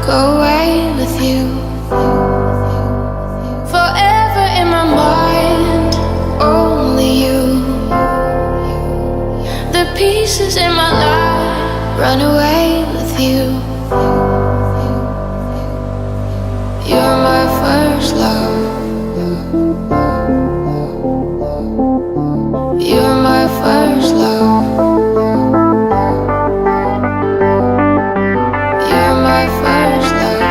away with you. Forever in my mind, only you. The pieces in my life run away with you. You're my first love. You're my first love. You're my first love. You're my first love.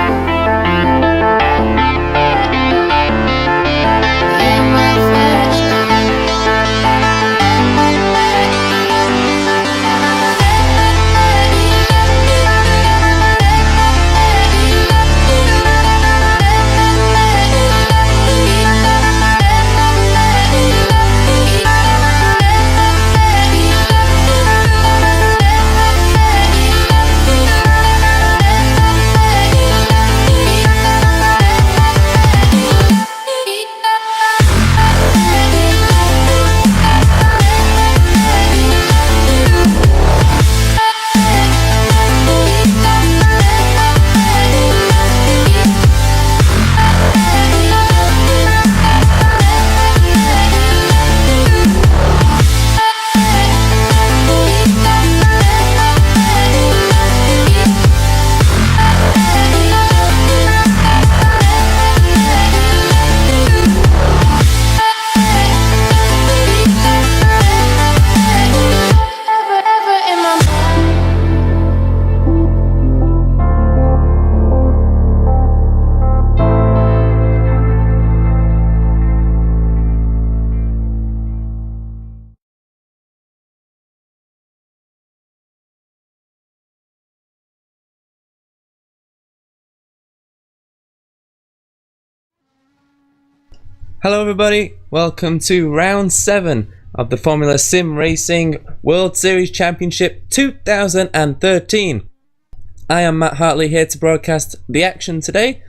Hello everybody, welcome to round 7 of the Formula Sim Racing World Series Championship 2013. I am Mat Hartley here to broadcast the action today.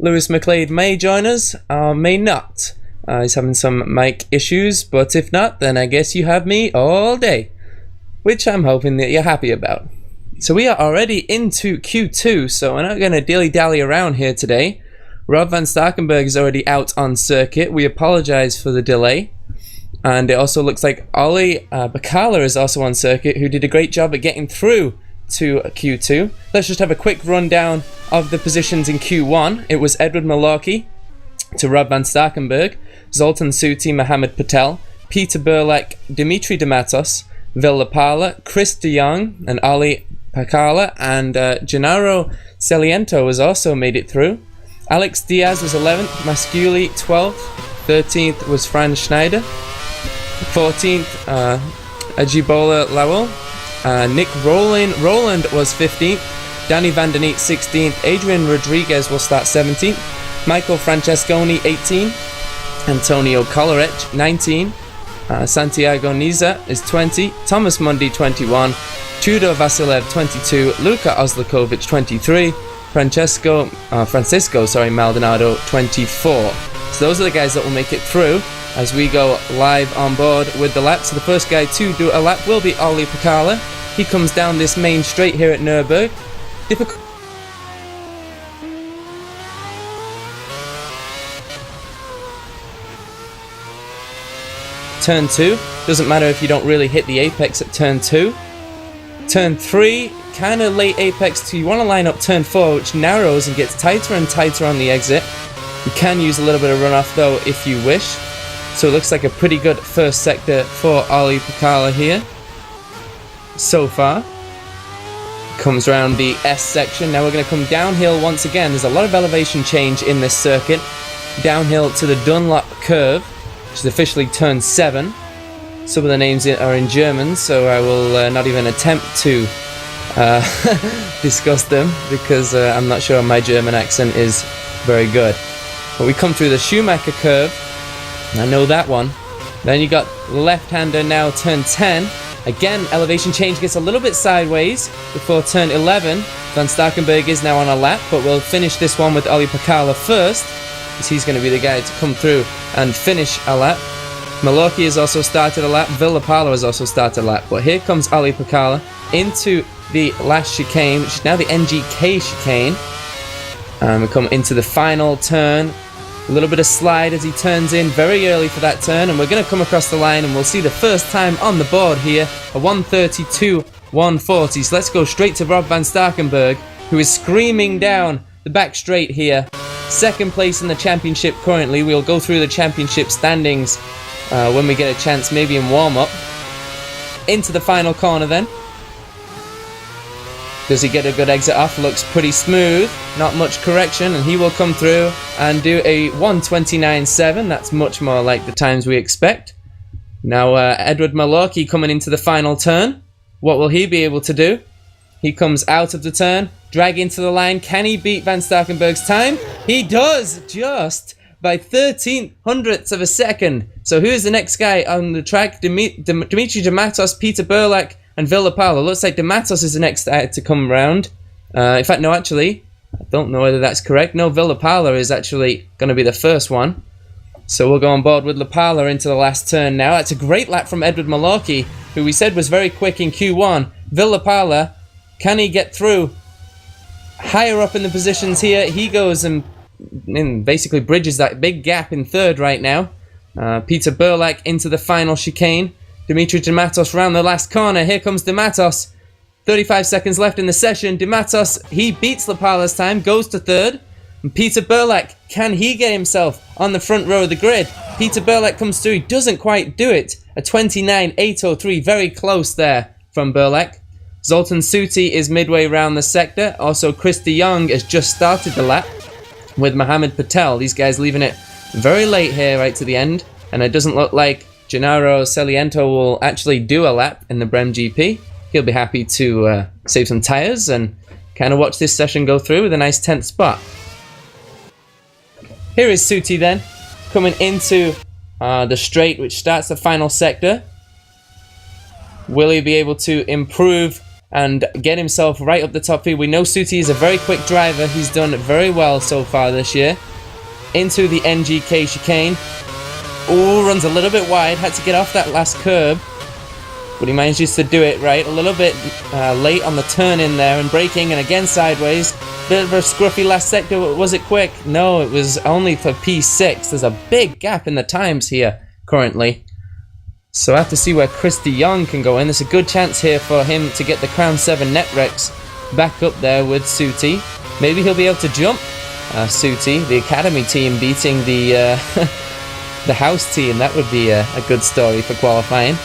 Lewis McLeod may join us, or may not. He's having some mic issues, but if not, then I guess you have me all day, which I'm hoping that you're happy about. So we are already into Q2, so we're not going to dilly-dally around here today. Rob van Starkenburg is already out on circuit. We apologise for the delay. And it also looks like Ollie Bacala is also on circuit, who did a great job at getting through to Q2. Let's just have a quick rundown of the positions in Q1. It was Edward Malaki to Rob van Starkenburg, Zoltan Suti, Mohamed Patel, Peter Burlek, Dimitri Dematos, Villapala, Chris de Jong, and Ollie Bacala, and Gennaro Celiento has also made it through. Alex Diaz was 11th, Masculi 12th, 13th was Fran Schneider, 14th Ajibola Lowell, Nick Rowland was 15th, Danny Van Den Eet 16th, Adrian Rodriguez will start 17th, Michael Francesconi 18, Antonio Coleridge 19, Santiago Niza is 20, Thomas Mundy 21, Tudor Vasilev 22, Luka Oslakovic 23, Francisco Maldonado 24. So those are the guys that will make it through as we go live on board with the lap. So the first guy to do a lap will be Ollie Bacala. He comes down this main straight here at Nurburgring. Difficult. Turn 2. Doesn't matter if you don't really hit the apex at turn 2. Turn 3, kind of late apex to you want to line up turn 4, which narrows and gets tighter and tighter on the exit. You can use a little bit of runoff though if you wish. So it looks like a pretty good first sector for Ollie Bacala here so far. Comes around the S section. Now we're going to come downhill once again. There's a lot of elevation change in this circuit. Downhill to the Dunlop curve, which is officially turn 7. Some of the names are in German, so I will not even attempt to discuss them because I'm not sure my German accent is very good. But we come through the Schumacher curve. I know that one. Then you got left-hander now, turn 10. Again, elevation change gets a little bit sideways before turn 11. Van Starkenburg is now on a lap, but we'll finish this one with Ollie Bacala first, because he's going to be the guy to come through and finish a lap. Malaki has also started a lap, Villapala has also started a lap, but here comes Ollie Bacala into the last chicane, which is now the NGK chicane. And we come into the final turn. A little bit of slide as he turns in very early for that turn, and we're going to come across the line and we'll see the first time on the board here, a 132.140. So let's go straight to Rob van Starkenburg, who is screaming down the back straight here. Second place in the championship currently. We'll go through the championship standings when we get a chance, maybe in warm-up. Into the final corner then. Does he get a good exit off? Looks pretty smooth. Not much correction, and he will come through and do a 129.7. That's much more like the times we expect. Now Edward Malorky coming into the final turn. What will he be able to do? He comes out of the turn, drag into the line. Can he beat Van Starkenburg's time? He does, just by 13/100ths of a second. So who is the next guy on the track? Dimitri de Matos, Peter Burlak, and Villapala. Looks like de Matos is the next guy to come round. In fact, no, actually, I don't know whether that's correct. No, Villapala is actually going to be the first one. So we'll go on board with Lapala into the last turn now. That's a great lap from Edward Malorky, who we said was very quick in Q1. Villapala, can he get through? Higher up in the positions here, he goes and basically bridges that big gap in third right now. Peter Burlak into the final chicane. Dimitri de Matos round the last corner. Here comes de Matos. 35 seconds left in the session. De Matos, he beats Lapala's time, goes to third. And Peter Burlak, can he get himself on the front row of the grid? Peter Burlak comes through, he doesn't quite do it. A 29.803, very close there from Burlak. Zoltan Suti is midway round the sector. Also, Chris de Jong has just started the lap with Mohammed Patel. These guys leaving it very late here, right to the end. And it doesn't look like Gennaro Celiento will actually do a lap in the Brem GP. He'll be happy to save some tyres and kind of watch this session go through with a nice 10th spot. Here is Suti then, coming into the straight which starts the final sector. Will he be able to improve and get himself right up the top field? We know Suti is a very quick driver. He's done very well so far this year. Into the NGK chicane. Oh, runs a little bit wide. Had to get off that last curb. But he manages to do it right. A little bit late on the turn in there and braking, and again sideways. Bit of a scruffy last sector. Was it quick? No, it was only for P6. There's a big gap in the times here currently. So I have to see where Chris de Jong can go in. There's a good chance here for him to get the Crown 7 Netrex back up there with Suti. Maybe he'll be able to jump. Suti, the academy team beating the the house team. That would be a good story for qualifying.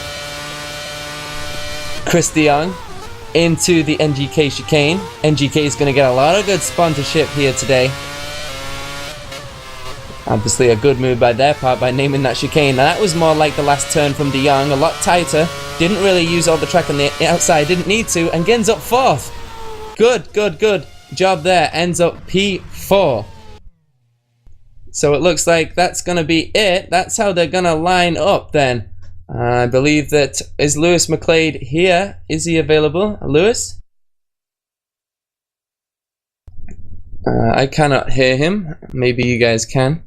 Chris de Jong into the NGK chicane. NGK is going to get a lot of good sponsorship here today. Obviously a good move by their part by naming that chicane. Now that was more like the last turn from de Jong, a lot tighter. Didn't really use all the track on the outside, didn't need to, and ends up 4th. Good job there. Ends up P4. So it looks like that's going to be it. That's how they're going to line up then. I believe that is Lewis McLeod here. Is he available? Lewis? I cannot hear him. Maybe you guys can.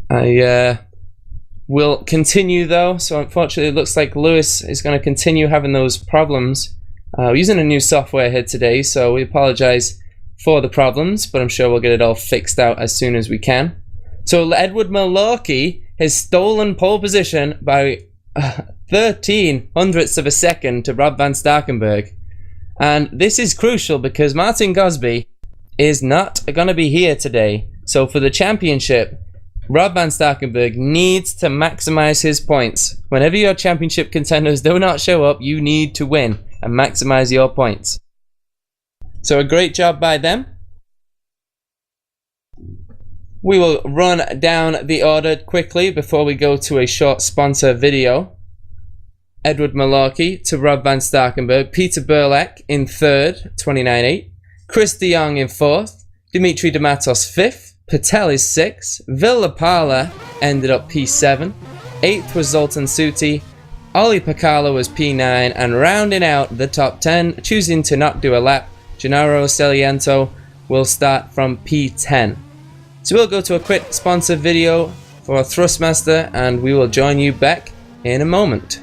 I will continue though. So unfortunately it looks like Lewis is going to continue having those problems. We're using a new software here today, so we apologize for the problems, but I'm sure we'll get it all fixed out as soon as we can. So Edward Malorky has stolen pole position by 13/100ths of a second to Rob van Starkenburg. And this is crucial because Martin Gosby is not going to be here today. So for the championship, Rob van Starkenburg needs to maximize his points. Whenever your championship contenders do not show up, you need to win and maximize your points. So a great job by them. We will run down the order quickly before we go to a short sponsor video. Edward Malorky to Rob van Starkenburg. Peter Burlak in 3rd, 29.8. Chris de Jong in 4th. Dimitri de Matos 5th. Patel is 6th. Villapala ended up P7. 8th was Zoltan Suti. Ollie Pakala was P9. And rounding out the top 10, choosing to not do a lap, Gennaro Celiento will start from P10. So we'll go to a quick sponsor video for Thrustmaster and we will join you back in a moment.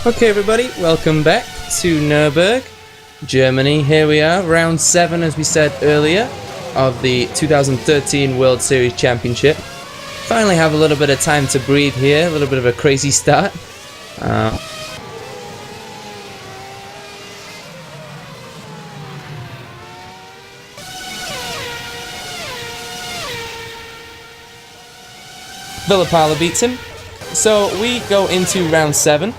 Okay everybody, welcome back to Nurburgring, Germany. Here we are, round 7 as we said earlier of the 2013 World Series Championship. Finally have a little bit of time to breathe here, a little bit of a crazy start. Villapala beats him. So we go into round 7.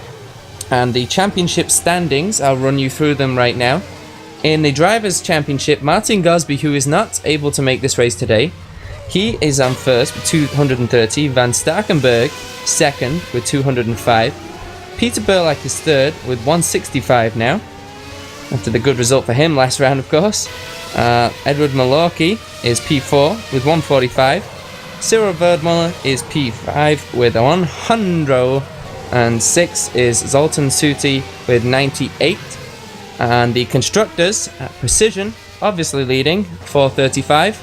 And the championship standings, I'll run you through them right now. In the Drivers' Championship, Martin Gosby, who is not able to make this race today, he is on first with 230. Van Starkenberg second with 205. Peter Burlack is third with 165 now, after the good result for him last round, of course. Edward Malorky is P4 with 145. Cyril Verdmuller is P5 with 100. And 6 is Zoltan Suti with 98. And the constructors at Precision, obviously leading, 435.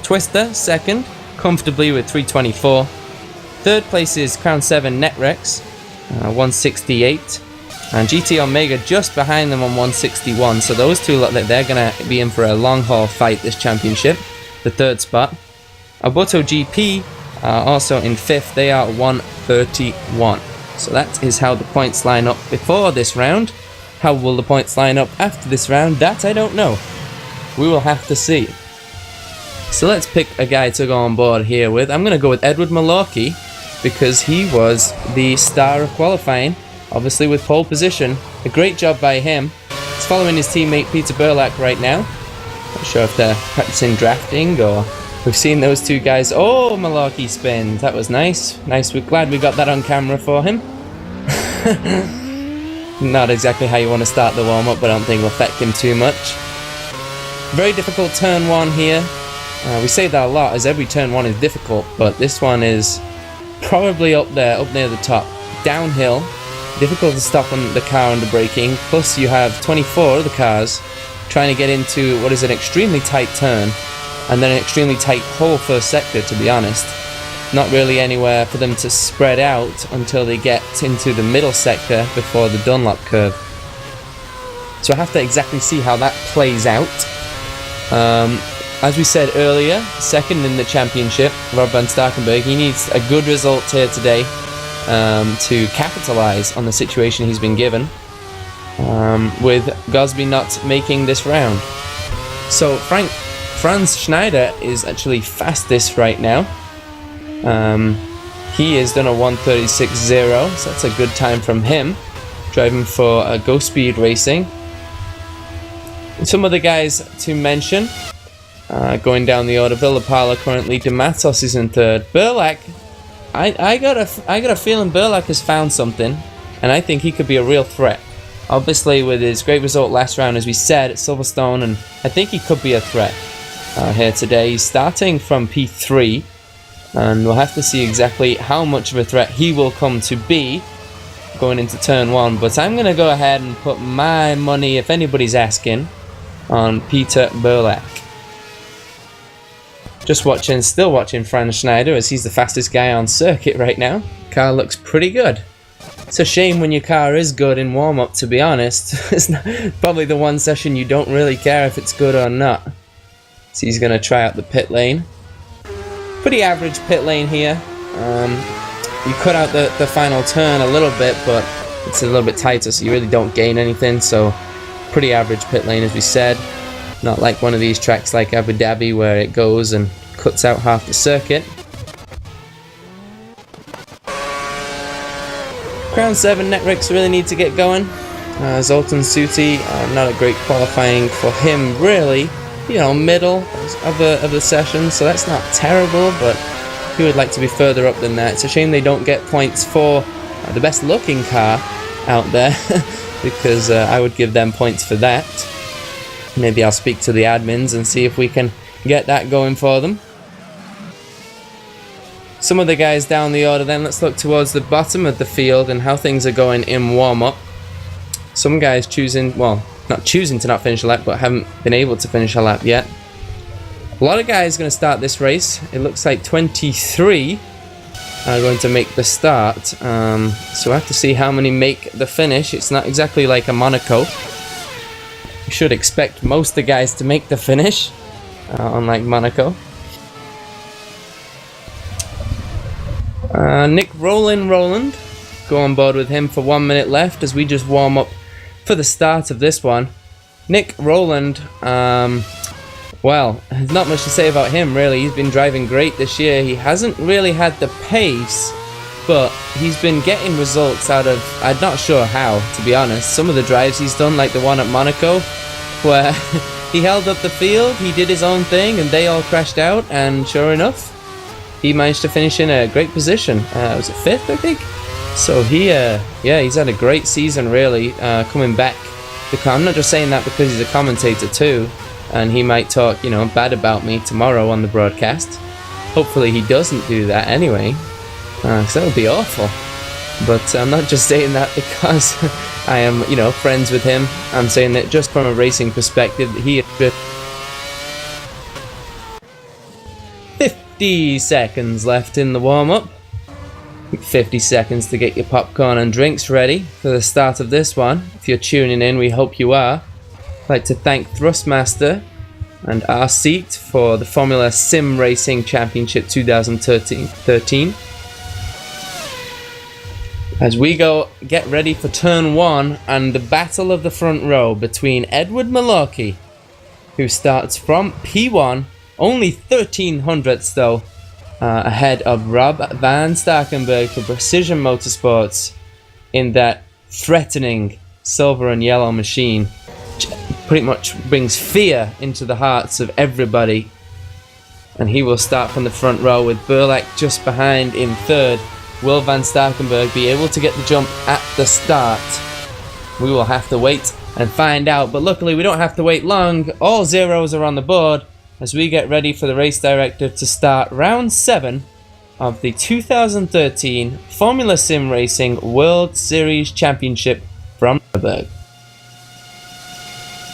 Twister, second, comfortably with 324. Third place is Crown 7 Netrex, 168. And GT Omega just behind them on 161. So those two look like they're going to be in for a long haul fight this championship. The third spot. Oboto GP also in 5th. They are 131. So that is how the points line up before this round. How will the points line up after this round? That I don't know. We will have to see. So let's pick a guy to go on board here with. I'm going to go with Edward Malorky because he was the star of qualifying, obviously with pole position. A great job by him. He's following his teammate Peter Burlack right now. Not sure if they're practicing drafting or... We've seen those two guys. Oh, Malorky spins. That was nice. Nice. We're glad we got that on camera for him. Not exactly how you want to start the warm-up, but I don't think it'll affect him too much. Very difficult turn 1 here. We say that a lot, as every turn 1 is difficult, but this one is probably up there, up near the top. Downhill. Difficult to stop on the car under braking. Plus you have 24 other cars trying to get into what is an extremely tight turn. And then an extremely tight whole first sector, to be honest. Not really anywhere for them to spread out until they get into the middle sector before the Dunlop curve. So I have to exactly see how that plays out. As we said earlier, second in the championship, Rob van Starkenberg, he needs a good result here today to capitalise on the situation he's been given, with Gosby not making this round. So Franz Schneider is actually fastest right now. He has done a 1:36.0, so that's a good time from him, driving for Go Speed Racing. Some other guys to mention, going down the order, Villapala currently, DeMatos is in third. Burlack, I got a feeling Burlack has found something, and I think he could be a real threat. Obviously with his great result last round, as we said, at Silverstone, and I think he could be a threat. Here today. He's starting from P3, and we'll have to see exactly how much of a threat he will come to be going into turn 1, but I'm going to go ahead and put my money, if anybody's asking, on Peter Burlack. Still watching Franz Schneider, as he's the fastest guy on circuit right now. Car looks pretty good. It's a shame when your car is good in warm-up, to be honest. It's probably the one session you don't really care if it's good or not. So he's going to try out the pit lane. Pretty average pit lane here. You cut out the final turn a little bit, but it's a little bit tighter, so you really don't gain anything. So pretty average pit lane, as we said. Not like one of these tracks like Abu Dhabi where it goes and cuts out half the circuit. Crown 7 Netrex really need to get going. Zoltan Suti, not a great qualifying for him really. You know, middle of the session, so that's not terrible, but he would like to be further up than that. It's a shame they don't get points for the best looking car out there, because I would give them points for that. Maybe I'll speak to the admins and see if we can get that going for them. Some of the guys down the order then, let's look towards the bottom of the field and how things are going in warm-up. Some guys choosing, well, not choosing to not finish a lap, but haven't been able to finish a lap yet. A lot of guys going to start this race. It looks like 23 are going to make the start. So I have to see how many make the finish. It's not exactly like a Monaco. You should expect most of the guys to make the finish, unlike Monaco. Nick Rowland, go on board with him for 1 minute left as we just warm up for the start of this one. Nick Rowland, well, there's not much to say about him really. He's been driving great this year. He hasn't really had the pace, but he's been getting results out of, I'm not sure how, to be honest. Some of the drives he's done, like the one at Monaco, where he held up the field, he did his own thing, and they all crashed out, and sure enough, he managed to finish in a great position. Was it 5th, I think? So he's had a great season really, coming back. I'm not just saying that because he's a commentator too, and he might talk, bad about me tomorrow on the broadcast. Hopefully he doesn't do that anyway, because that would be awful. But I'm not just saying that because I am, friends with him. I'm saying that just from a racing perspective, he 50 seconds left in the warm-up. 50 seconds to get your popcorn and drinks ready for the start of this one. If you're tuning in, we hope you are. I'd like to thank Thrustmaster and our seat for the Formula Sim Racing Championship 2013. As we get ready for turn 1 and the battle of the front row between Edward Malocki, who starts from P1, only 13 hundredths though, ahead of Rob van Starkenburg for Precision Motorsports in that threatening silver and yellow machine, which pretty much brings fear into the hearts of everybody. And he will start from the front row with Burlak just behind in 3rd. Will van Starkenburg be able to get the jump at the start? We will have to wait and find out, but luckily we don't have to wait long. All zeros are on the board as we get ready for the race director to start round 7 of the 2013 Formula Sim Racing World Series Championship from Nurburgring.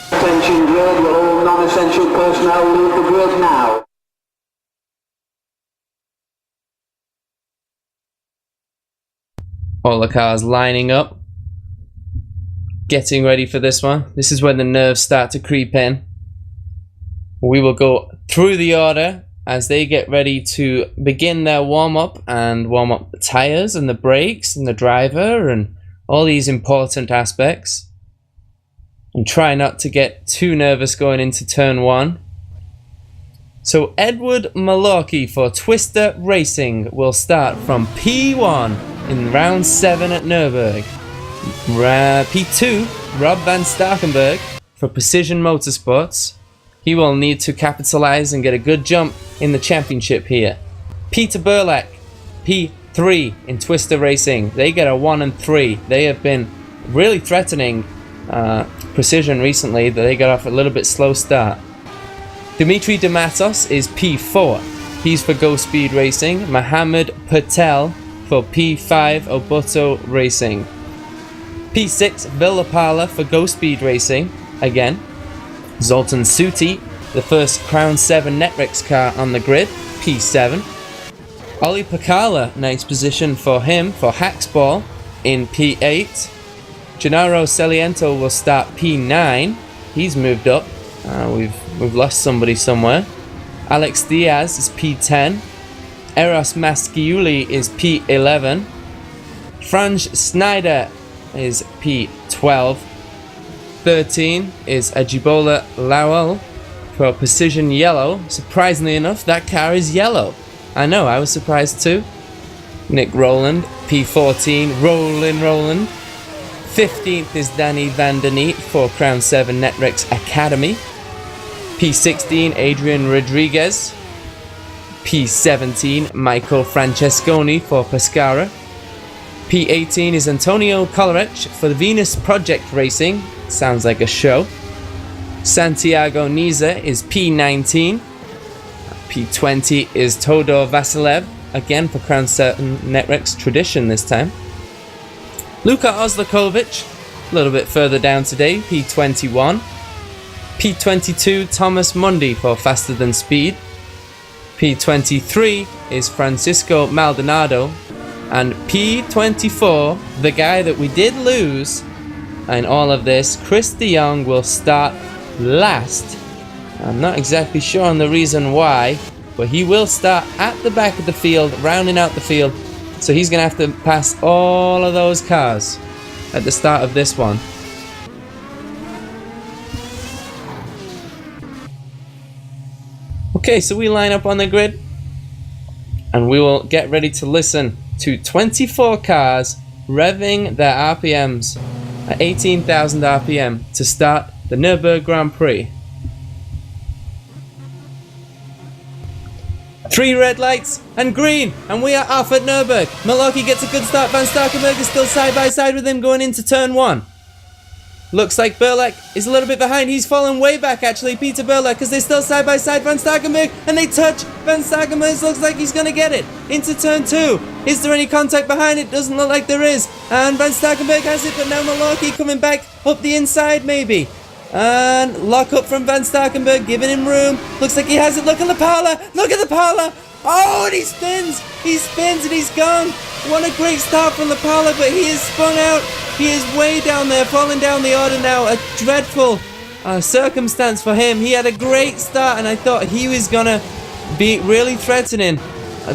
Attention grid, all non-essential personnel leave the grid now. All the cars lining up, getting ready for this one. This is when the nerves start to creep in. We will go through the order as they get ready to begin their warm-up and warm up the tires and the brakes and the driver and all these important aspects. And try not to get too nervous going into turn 1. So Edward Malocki for Twister Racing will start from P1 in round 7 at Nurburgring. P2, Rob van Starkenburg for Precision Motorsports. He will need to capitalize and get a good jump in the championship here. Peter Burlak, P3 in Twister Racing. They get a 1 and 3. They have been really threatening Precision recently. They got off a little bit slow start. Dimitri Dematos is P4. He's for Go Speed Racing. Mohammed Patel for P5 Oboto Racing. P6 Villapala for Go Speed Racing again. Zoltan Suti, the first Crown 7 Netrex car on the grid, P7. Ollie Pakala, nice position for him for Hacksball in P8. Gennaro Celiento will start P9. He's moved up. We've lost somebody somewhere. Alex Diaz is P10. Eros Masciuli is P11. Franz Snyder is P12. 13 is Ajibola Lawal for Precision Yellow. Surprisingly enough, that car is yellow. I know, I was surprised too. Nick Rowland, P14, Roland. 15th is Danny Van Der Neet for Crown 7 Netrex Academy. P16, Adrian Rodriguez. P17, Michael Francesconi for Pescara. P18 is Antonio Coleridge for the Venus Project Racing. Sounds like a show. Santiago Niza is P19. P20 is Todor Vasilev, again for Crown 7 Netrex Tradition this time. Luka Oslakovic, a little bit further down today, P21. P22 Thomas Mundy for Faster Than Speed. P23 is Francisco Maldonado. And P24, the guy that we did lose in all of this, Chris de Jong, will start last. I'm not exactly sure on the reason why, but he will start at the back of the field, rounding out the field. So he's going to have to pass all of those cars at the start of this one. Okay, so we line up on the grid and we will get ready to listen to 24 cars revving their RPMs at 18,000 RPM to start the Nurburgring Grand Prix. 3 red lights and green, and we are off at Nurburgring. Malocki gets a good start. Van Starkenburg is still side by side with him going into turn 1. Looks like Burlak is a little bit behind. He's fallen way back, actually, Peter Burlak, because they're still side by side. Van Starkenburg, and they touch. Van Starkenburg looks like he's going to get it into turn 2. Is there any contact behind it? Doesn't look like there is. And Van Starkenburg has it, but now Malocki coming back up the inside, maybe. And lock up from Van Starkenburg, giving him room. Looks like he has it. Look at the parlor. Look at the parlor. Oh, and he spins. He spins and he's gone. What a great start from the parlor, but he is spun out. He is way down there, falling down the order now. A dreadful circumstance for him. He had a great start, and I thought he was going to be really threatening.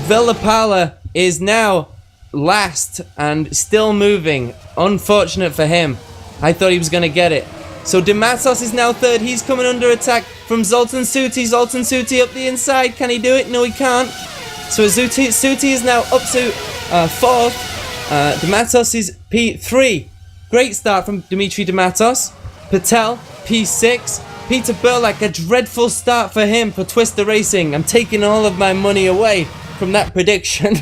Villa Parla is now last and still moving. Unfortunate for him. I thought he was going to get it. So Dematos is now third. He's coming under attack from Zoltan Suti. Zoltan Suti up the inside. Can he do it? No, he can't. So Suti is now up to fourth. Dematos is P3. Great start from Dimitri Dematos. Patel, P6. Peter Burlak, a dreadful start for him for Twister Racing. I'm taking all of my money away from that prediction.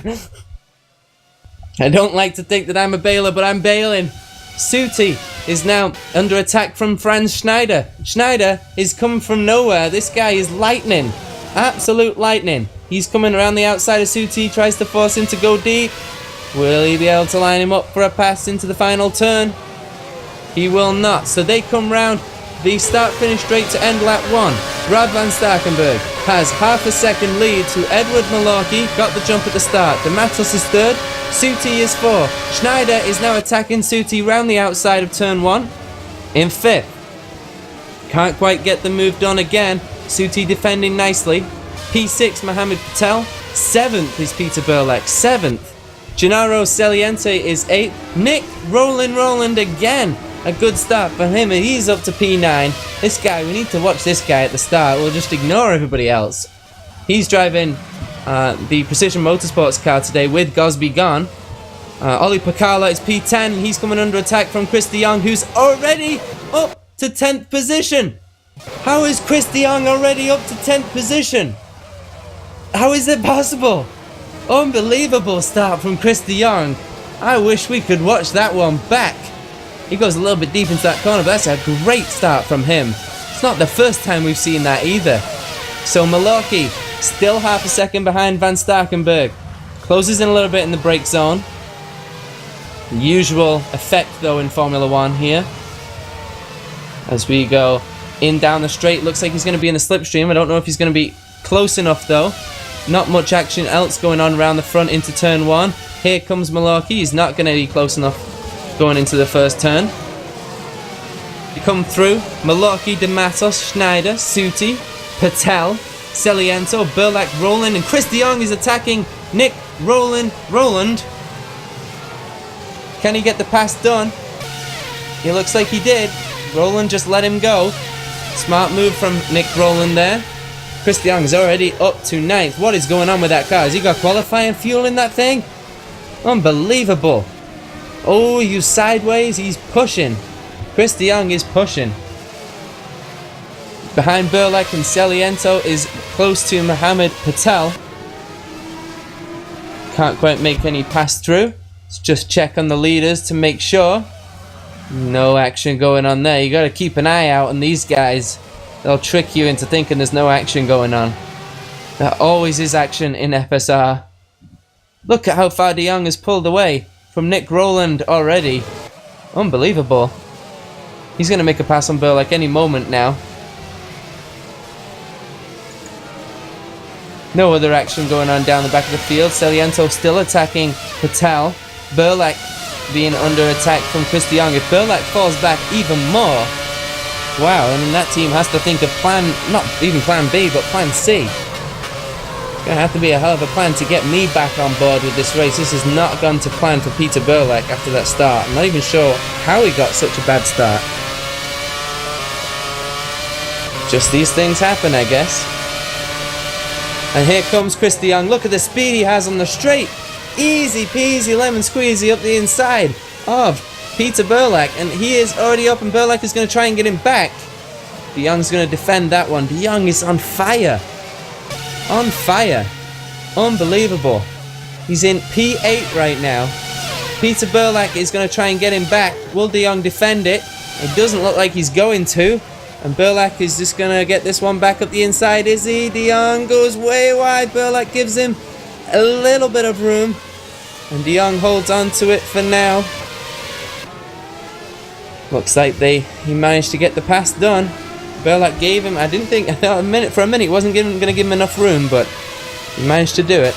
I don't like to think that I'm a bailer, but I'm bailing. Suti is now under attack from Franz Schneider. Schneider is coming from nowhere. This guy is lightning. Absolute lightning. He's coming around the outside of Suti, tries to force him to go deep. Will he be able to line him up for a pass into the final turn? He will not. So they come round the start-finish straight to end lap 1. Rob van Starkenburg has half a second lead to Edward Malocki. Got the jump at the start. Dematos is third. Suti is 4. Schneider is now attacking Suti round the outside of turn 1. In 5th. Can't quite get the move done again. Suti defending nicely. P6 Mohamed Patel. 7th is Peter Burlak. 7th. Gennaro Celiente is 8th. Nick Roland again. A good start for him, and he's up to P9. This guy, we need to watch this guy at the start. We'll just ignore everybody else. He's driving the Precision Motorsports car today with Gosby gone. Ollie Pacala is P10. He's coming under attack from Chris de Jong, who's already up to 10th position. How is Chris de Jong already up to 10th position? How is it possible? Unbelievable start from Chris de Jong. I wish we could watch that one back. He goes a little bit deep into that corner, but that's a great start from him. It's not the first time we've seen that either. So Malocki, still half a second behind Van Starkenburg. Closes in a little bit in the brake zone. The usual effect though in Formula 1 here. As we go in down the straight, looks like he's going to be in the slipstream. I don't know if he's going to be close enough though. Not much action else going on around the front into turn 1. Here comes Malocki. He's not going to be close enough going into the first turn. You come through. Malocki, Dematos, Schneider, Suti, Patel, Celiento, Burlak, Roland, and Chris de Jong is attacking Nick Roland. Can he get the pass done? It looks like he did. Roland just let him go. Smart move from Nick Roland there. Chris de Jong is already up to 9th. What is going on with that car? Has he got qualifying fuel in that thing? Unbelievable. Oh, you sideways. He's pushing. Chris de Jong is pushing. Behind Burlak and Celiento is close to Mohamed Patel. Can't quite make any pass through. Let's just check on the leaders to make sure. No action going on there. You got to keep an eye out on these guys. They'll trick you into thinking there's no action going on. There always is action in FSR. Look at how far de Jong has pulled away from Nick Roland already. Unbelievable. He's going to make a pass on Burlak any moment now. No other action going on down the back of the field. Seliento still attacking Patel. Burlak being under attack from Chris de Jong. If Burlak falls back even more, wow, I mean that team has to think of plan, not even plan B, but plan C. It's going to have to be a hell of a plan to get me back on board with this race. This has not gone to plan for Peter Burlak after that start. I'm not even sure how he got such a bad start. Just these things happen, I guess. And here comes Chris de Jong. Look at the speed he has on the straight. Easy peasy lemon squeezy up the inside of Peter Burlak. And he is already up and Burlak is going to try and get him back. De Jong's going to defend that one. De Jong is on fire. On fire. Unbelievable. He's in P8 right now. Peter Burlak is going to try and get him back. Will de Jong defend it? It doesn't look like he's going to. And Burlak is just going to get this one back up the inside, is he? De Jong goes way wide. Burlak gives him a little bit of room. And de Jong holds on to it for now. Looks like he managed to get the pass done. Burlak gave him, I thought for a minute he wasn't going to give him enough room, but he managed to do it.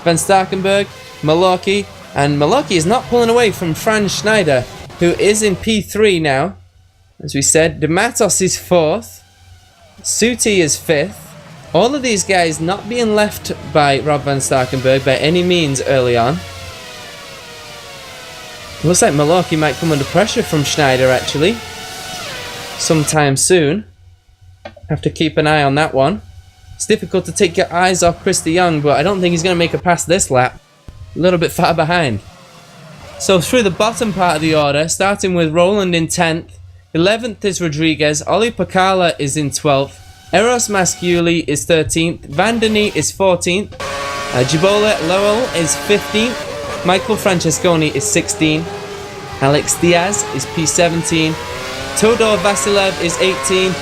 Van Starkenburg, Malocki, and Malocki is not pulling away from Franz Schneider, who is in P3 now. As we said, De Matos is 4th, Suti is 5th. All of these guys not being left by Rob Van Starkenburg by any means early on. Looks like Malocki might come under pressure from Schneider actually. Sometime soon. Have to keep an eye on that one. It's difficult to take your eyes off Chris de Jong, but I don't think he's going to make it past this lap. A little bit far behind. So through the bottom part of the order, starting with Roland in 10th. 11th is Rodriguez, Ollie Pacala is in 12th, Eros Masciuli is 13th, Vandeni is 14th, Jibola Lowell is 15th, Michael Francesconi is 16th, Alex Diaz is P17, Todor Vasilev is 18,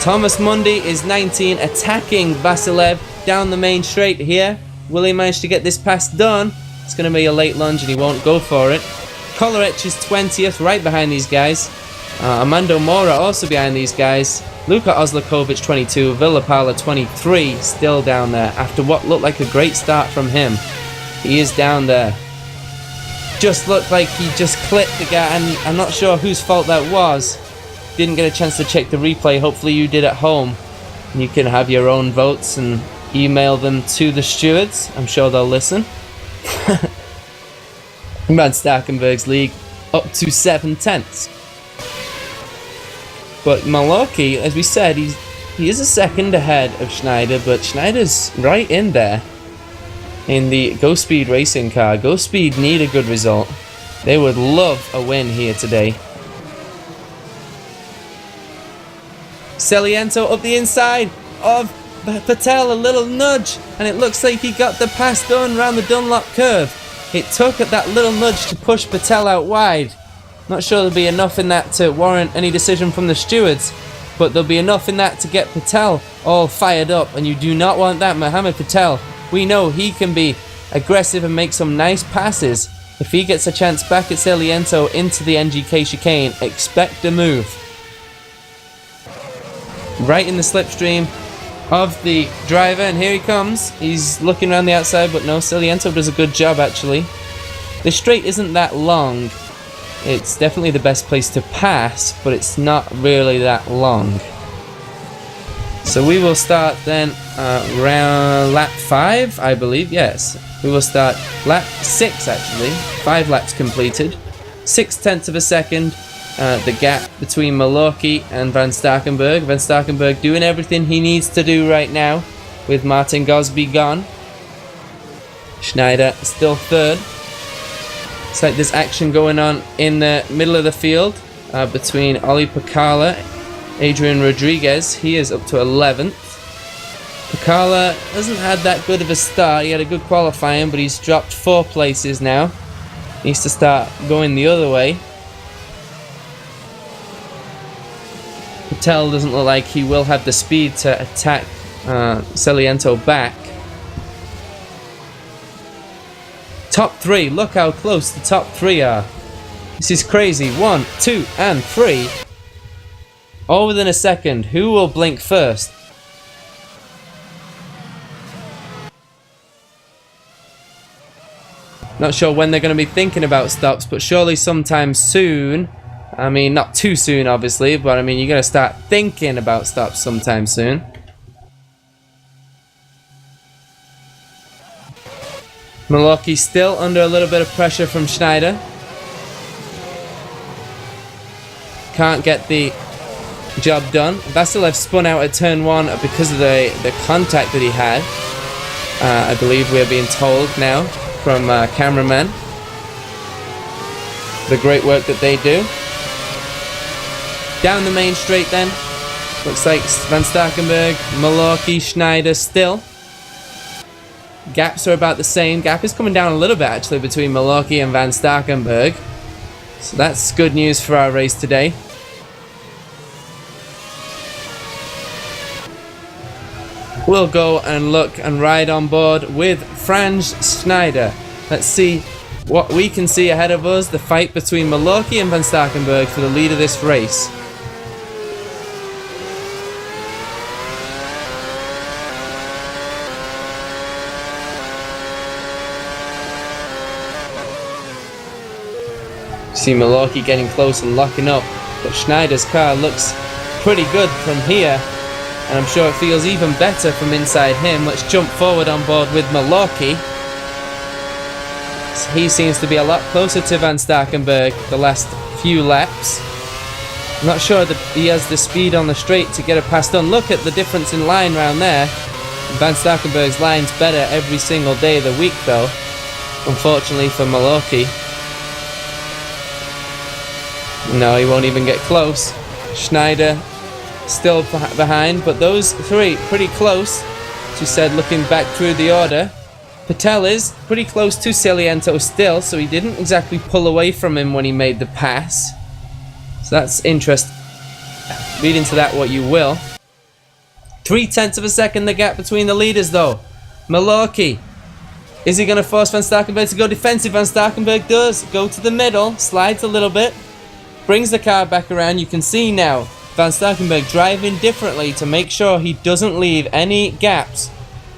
Thomas Mundy is 19, attacking Vasilev down the main straight here. Will he manage to get this pass done? It's going to be a late lunge and he won't go for it. Kolarec is 20th, right behind these guys. Armando Mora also behind these guys. Luka Oslakovic 22, Villapala 23, still down there after what looked like a great start from him. He is down there. Just looked like he just clipped the guy, and I'm not sure whose fault that was. Didn't get a chance to check the replay. Hopefully you did at home. You can have your own votes and email them to the stewards. I'm sure they'll listen. Van Starkenburg's league up to 7/10. But Malocki, as we said, he is a second ahead of Schneider, but Schneider's right in there in the Go Speed racing car. Go Speed need a good result. They would love a win here today. Seliento up the inside of Patel, a little nudge, and it looks like he got the pass done around the Dunlop curve. It took that little nudge to push Patel out wide. Not sure there'll be enough in that to warrant any decision from the stewards, but there'll be enough in that to get Patel all fired up, and you do not want that. Mohamed Patel, we know he can be aggressive and make some nice passes. If he gets a chance back at Seliento into the NGK chicane, expect a move. Right in the slipstream of the driver, and here he comes. He's looking around the outside, but no, Seliento does a good job actually. The straight isn't that long. It's definitely the best place to pass, but it's not really that long. So we will start then around lap 5, I believe. Yes, we will start lap 6 actually. 5 laps completed. 6/10 of a second. The gap between Malocki and Van Starkenburg. Van Starkenburg doing everything he needs to do right now with Martin Gosby gone. Schneider still 3rd. It's like there's action going on in the middle of the field between Ollie Pacala, Adrian Rodriguez. He is up to 11th. Pacala hasn't had that good of a start. He had a good qualifying, but he's dropped 4 places now. Needs to start going the other way. Patel doesn't look like he will have the speed to attack Seliento back. Top 3, look how close the top 3 are. This is crazy. 1, 2, and 3. All within a second. Who will blink first? Not sure when they're going to be thinking about stops, but surely sometime soon. I mean, not too soon, obviously, but I mean, you're going to start thinking about stops sometime soon. Milwaukee still under a little bit of pressure from Schneider. Can't get the job done. Vasilev spun out at turn 1 because of the contact that he had. I believe we're being told now from cameramen. The great work that they do. Down the main straight then. Looks like Van Starkenburg, Milwaukee, Schneider still. Gaps are about the same. Gap is coming down a little bit actually between Milwaukee and Van Starkenburg. So that's good news for our race today. We'll go and look and ride on board with Franz Schneider. Let's see what we can see ahead of us. The fight between Milwaukee and Van Starkenburg for the lead of this race. See Milwaukee getting close and locking up, but Schneider's car looks pretty good from here, and I'm sure it feels even better from inside him. Let's jump forward on board with Milwaukee. He seems to be a lot closer to Van Starkenburg the last few laps. I'm not sure that he has the speed on the straight to get a pass done. Look at the difference in line round there. Van Starkenburg's line's better every single day of the week though, unfortunately for Milwaukee. No, he won't even get close. Schneider still behind, but those three pretty close. As you said, looking back through the order. Patel is pretty close to Saliento still, so he didn't exactly pull away from him when he made the pass. So that's interesting. Read into that what you will. 0.3 of a second the gap between the leaders though. Milwaukee. Is he going to force Van Starkenburg to go defensive? Van Starkenburg does. Go to the middle, slides a little bit. Brings the car back around. You can see now Van Starkenburg driving differently to make sure he doesn't leave any gaps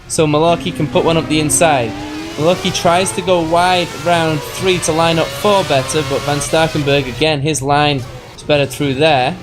so Milwaukee can put one up the inside. Milwaukee tries to go wide round 3 to line up 4 better, but Van Starkenburg, again, his line is better through there.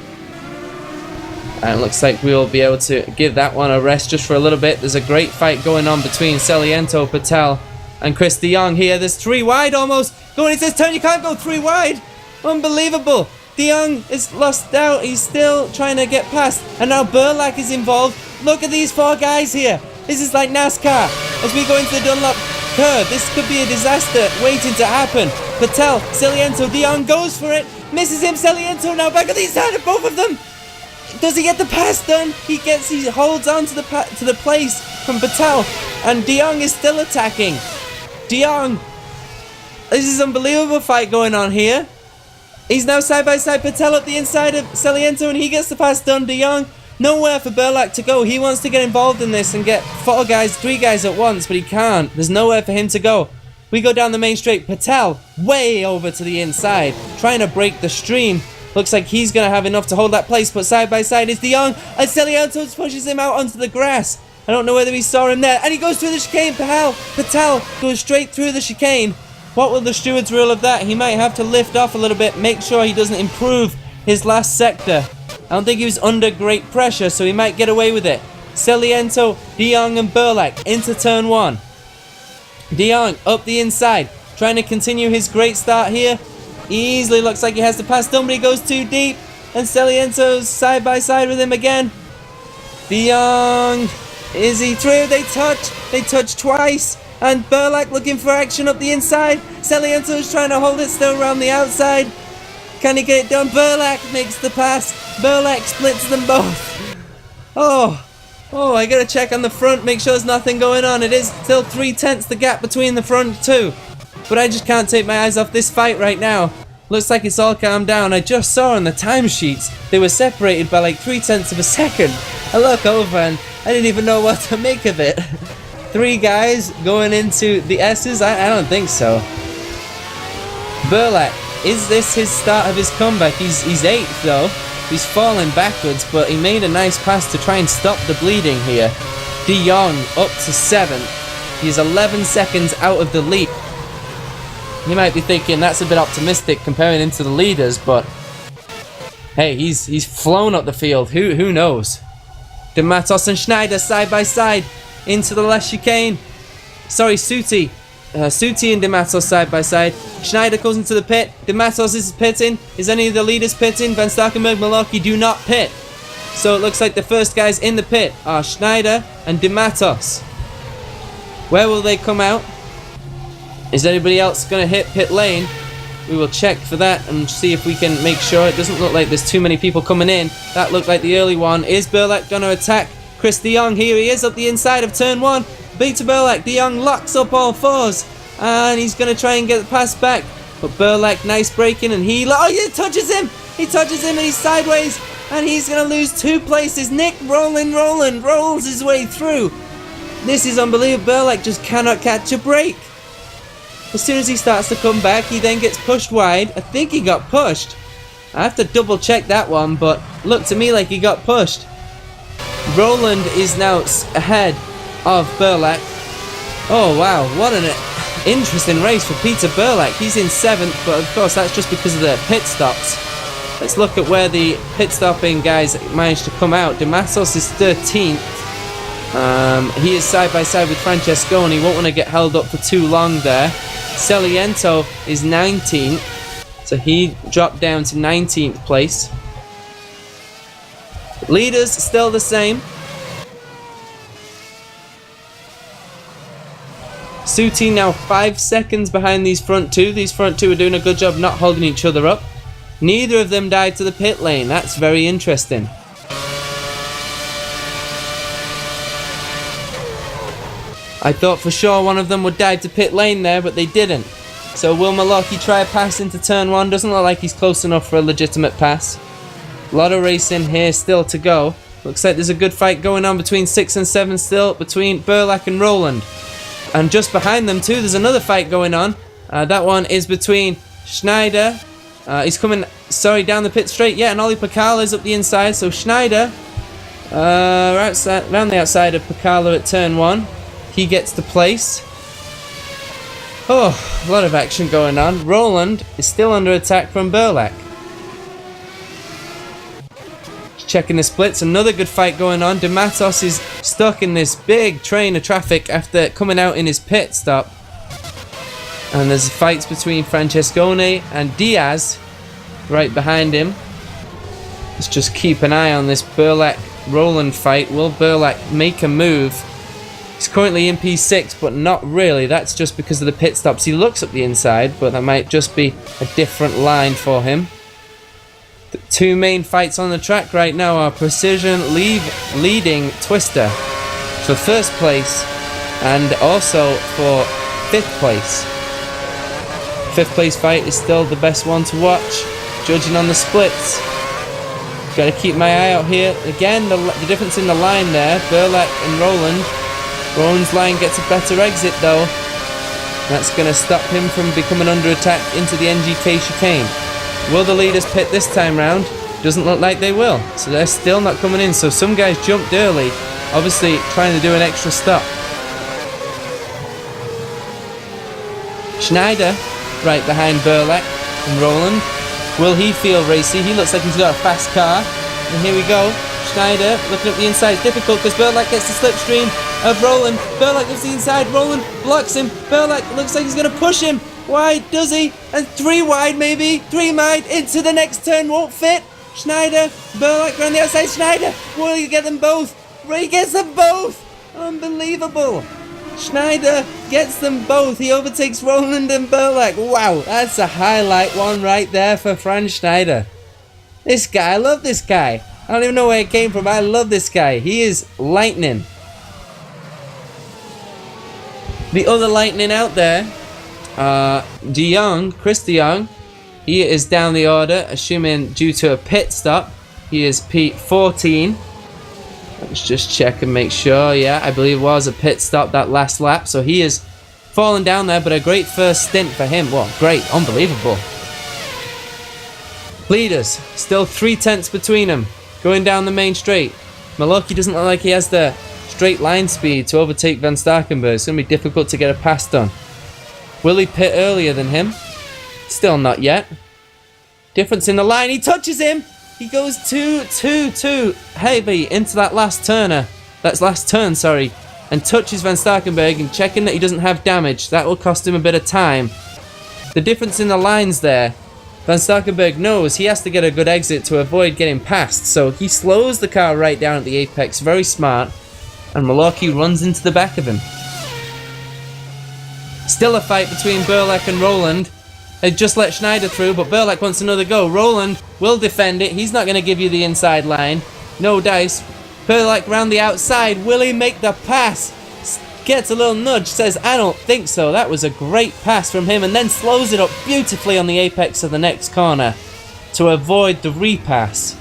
And it looks like we'll be able to give that one a rest just for a little bit. There's a great fight going on between Saliento, Patel and Chris de Jong here. There's 3 wide almost. Going into this turn, you can't go 3 wide. Unbelievable. De Jong is lost out. He's still trying to get past. And now Burlak is involved. Look at these 4 guys here. This is like NASCAR. As we go into the Dunlop curve, this could be a disaster waiting to happen. Patel, Saliento, de Jong goes for it. Misses him. Saliento now back on the inside of both of them. Does he get the pass done? He holds on to the place from Patel. And de Jong is still attacking. De Jong. This is an unbelievable fight going on here. He's now side by side. Patel up the inside of Saliento and he gets the pass done. De Jong, nowhere for Burlak to go. He wants to get involved in this and get 3 guys at once, but he can't. There's nowhere for him to go. We go down the main straight. Patel way over to the inside, trying to break the stream. Looks like he's going to have enough to hold that place, but side by side is de Jong, and Saliento pushes him out onto the grass. I don't know whether he saw him there, and he goes through the chicane. Patel goes straight through the chicane. What will the stewards rule of that? He might have to lift off a little bit, make sure he doesn't improve his last sector. I don't think he was under great pressure, so he might get away with it. Saliento, de Jong and Burlak into turn 1. De Jong up the inside, trying to continue his great start here. Easily looks like he has the pass done, but he goes too deep. And Saliento's side by side with him again. De Jong, is he through? They touch twice. And Burlak looking for action up the inside. Saliento's trying to hold it still around the outside. Can he get it done? Burlak makes the pass. Burlak splits them both. Oh, I gotta check on the front, make sure there's nothing going on. It is still 0.3 the gap between the front 2. But I just can't take my eyes off this fight right now. Looks like it's all calmed down. I just saw on the timesheets they were separated by like 0.3 of a second. I look over and I didn't even know what to make of it. 3 guys going into the S's? I don't think so. Burlak, is this his start of his comeback? He's 8th though. He's falling backwards, but he made a nice pass to try and stop the bleeding here. De Jong up to 7th. He's 11 seconds out of the lead. You might be thinking that's a bit optimistic comparing him to the leaders, but hey, he's flown up the field. Who knows? De Matos and Schneider side by side into the last chicane. Sorry, Suti. Suti and De Matos side by side. Schneider goes into the pit. De Matos is pitting. Is any of the leaders pitting? Van Starkenberg, Malaki do not pit. So it looks like the first guys in the pit are Schneider and De Matos. Where will they come out? Is anybody else going to hit pit lane? We will check for that and see if we can make sure. It doesn't look like there's too many people coming in. That looked like the early one. Is Burlak going to attack Chris de Jong? Here he is up the inside of turn 1. Peter Burlak. De Jong locks up all fours. And he's going to try and get the pass back. But Burlak, nice braking. And he touches him. He touches him and he's sideways. And he's going to lose 2 places. Nick Roland rolls his way through. This is unbelievable. Burlak just cannot catch a break. As soon as he starts to come back, he then gets pushed wide. I think he got pushed. I have to double check that one, but looked to me like he got pushed. Roland is now ahead of Burlak. Oh wow, what an interesting race for Peter Burlak. He's in 7th, but of course that's just because of the pit stops. Let's look at where the pit stopping guys managed to come out. De Matos is 13th. He is side by side with Francesco and he won't want to get held up for too long there. Celiento is 19th, so he dropped down to 19th place. Leaders still the same. Suti now 5 seconds behind these front 2. These front 2 are doing a good job not holding each other up. Neither of them died to the pit lane. That's very interesting. I thought for sure one of them would dive to pit lane there, but they didn't. So will Malaki try a pass into turn 1? Doesn't look like he's close enough for a legitimate pass. A lot of racing here still to go. Looks like there's a good fight going on between 6 and 7 still, between Burlak and Roland. And just behind them too, there's another fight going on. That one is between Schneider. He's coming, down the pit straight. Yeah, and Ollie Pakala is up the inside. So Schneider, around the outside of Pakala at turn 1. He gets the place. Oh, a lot of action going on. Roland is still under attack from Burlak. Just checking the splits. Another good fight going on. De Matos is stuck in this big train of traffic after coming out in his pit stop. And there's fights between Francescone and Diaz right behind him. Let's just keep an eye on this Burlak-Roland fight. Will Burlak make a move? He's currently in P6, but not really. That's just because of the pit stops. He looks up the inside, but that might just be a different line for him. The 2 main fights on the track right now are Precision leading Twister for 1st place and also for 5th place. 5th place fight is still the best one to watch, judging on the splits. Got to keep my eye out here. Again, the difference in the line there, Burlak and Roland. Roland's line gets a better exit though. That's going to stop him from becoming under attack into the NGK chicane. Will the leaders pit this time round? Doesn't look like they will. So they're still not coming in. So some guys jumped early, obviously trying to do an extra stop. Schneider right behind Burlak and Roland. Will he feel racy? He looks like he's got a fast car. And here we go. Schneider looking up the inside. It's difficult because Burlak gets the slipstream of Roland. Burlak looks the inside. Roland blocks him. Burlak looks like he's going to push him. Wide, does he? And 3 wide maybe. 3 wide into the next turn. Won't fit. Schneider. Burlak around the outside. Schneider. Will he get them both? He gets them both. Unbelievable. Schneider gets them both. He overtakes Roland and Burlak. Wow, that's a highlight one right there for Franz Schneider. This guy, I love this guy. I don't even know where it came from. I love this guy. He is lightning. The other lightning out there, Chris de Jong. He is down the order, assuming due to a pit stop. He is P14. Let's just check and make sure. Yeah, I believe it was a pit stop that last lap. So he is fallen down there, but a great first stint for him. Well, great, unbelievable. Leaders, still 3/10 between them. Going down the main straight. Malocki doesn't look like he has the straight line speed to overtake Van Starkenberg. It's going to be difficult to get a pass done. Will he pit earlier than him? Still not yet. Difference in the line. He touches him. He goes too heavy into that last turner. That's last turn, sorry. And touches Van Starkenberg and checking that he doesn't have damage. That will cost him a bit of time. The difference in the lines there. Van Starkenberg knows he has to get a good exit to avoid getting past. So he slows the car right down at the apex. Very smart. And Malarkey runs into the back of him. Still a fight between Burlak and Roland. They just let Schneider through, but Burlak wants another go. Roland will defend it. He's not going to give you the inside line. No dice. Burlak round the outside. Will he make the pass? Gets a little nudge. Says, I don't think so. That was a great pass from him. And then slows it up beautifully on the apex of the next corner to avoid the repass.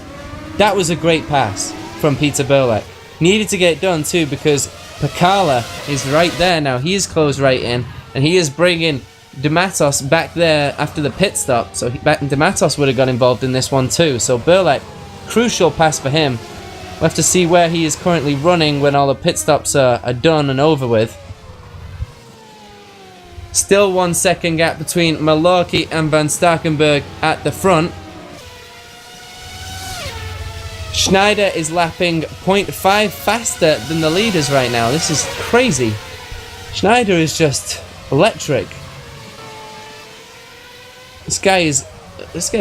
That was a great pass from Peter Burlak. Needed to get it done too because Pakala is right there now. He is closed right in. And he is bringing Dematos back there after the pit stop. So Dematos would have got involved in this one too. So Burlak, crucial pass for him. We'll have to see where he is currently running when all the pit stops are done and over with. Still 1 second gap between Malarkey and Van Starkenberg at the front. Schneider is lapping 0.5 faster than the leaders right now. This is crazy. Schneider is just electric. This guy's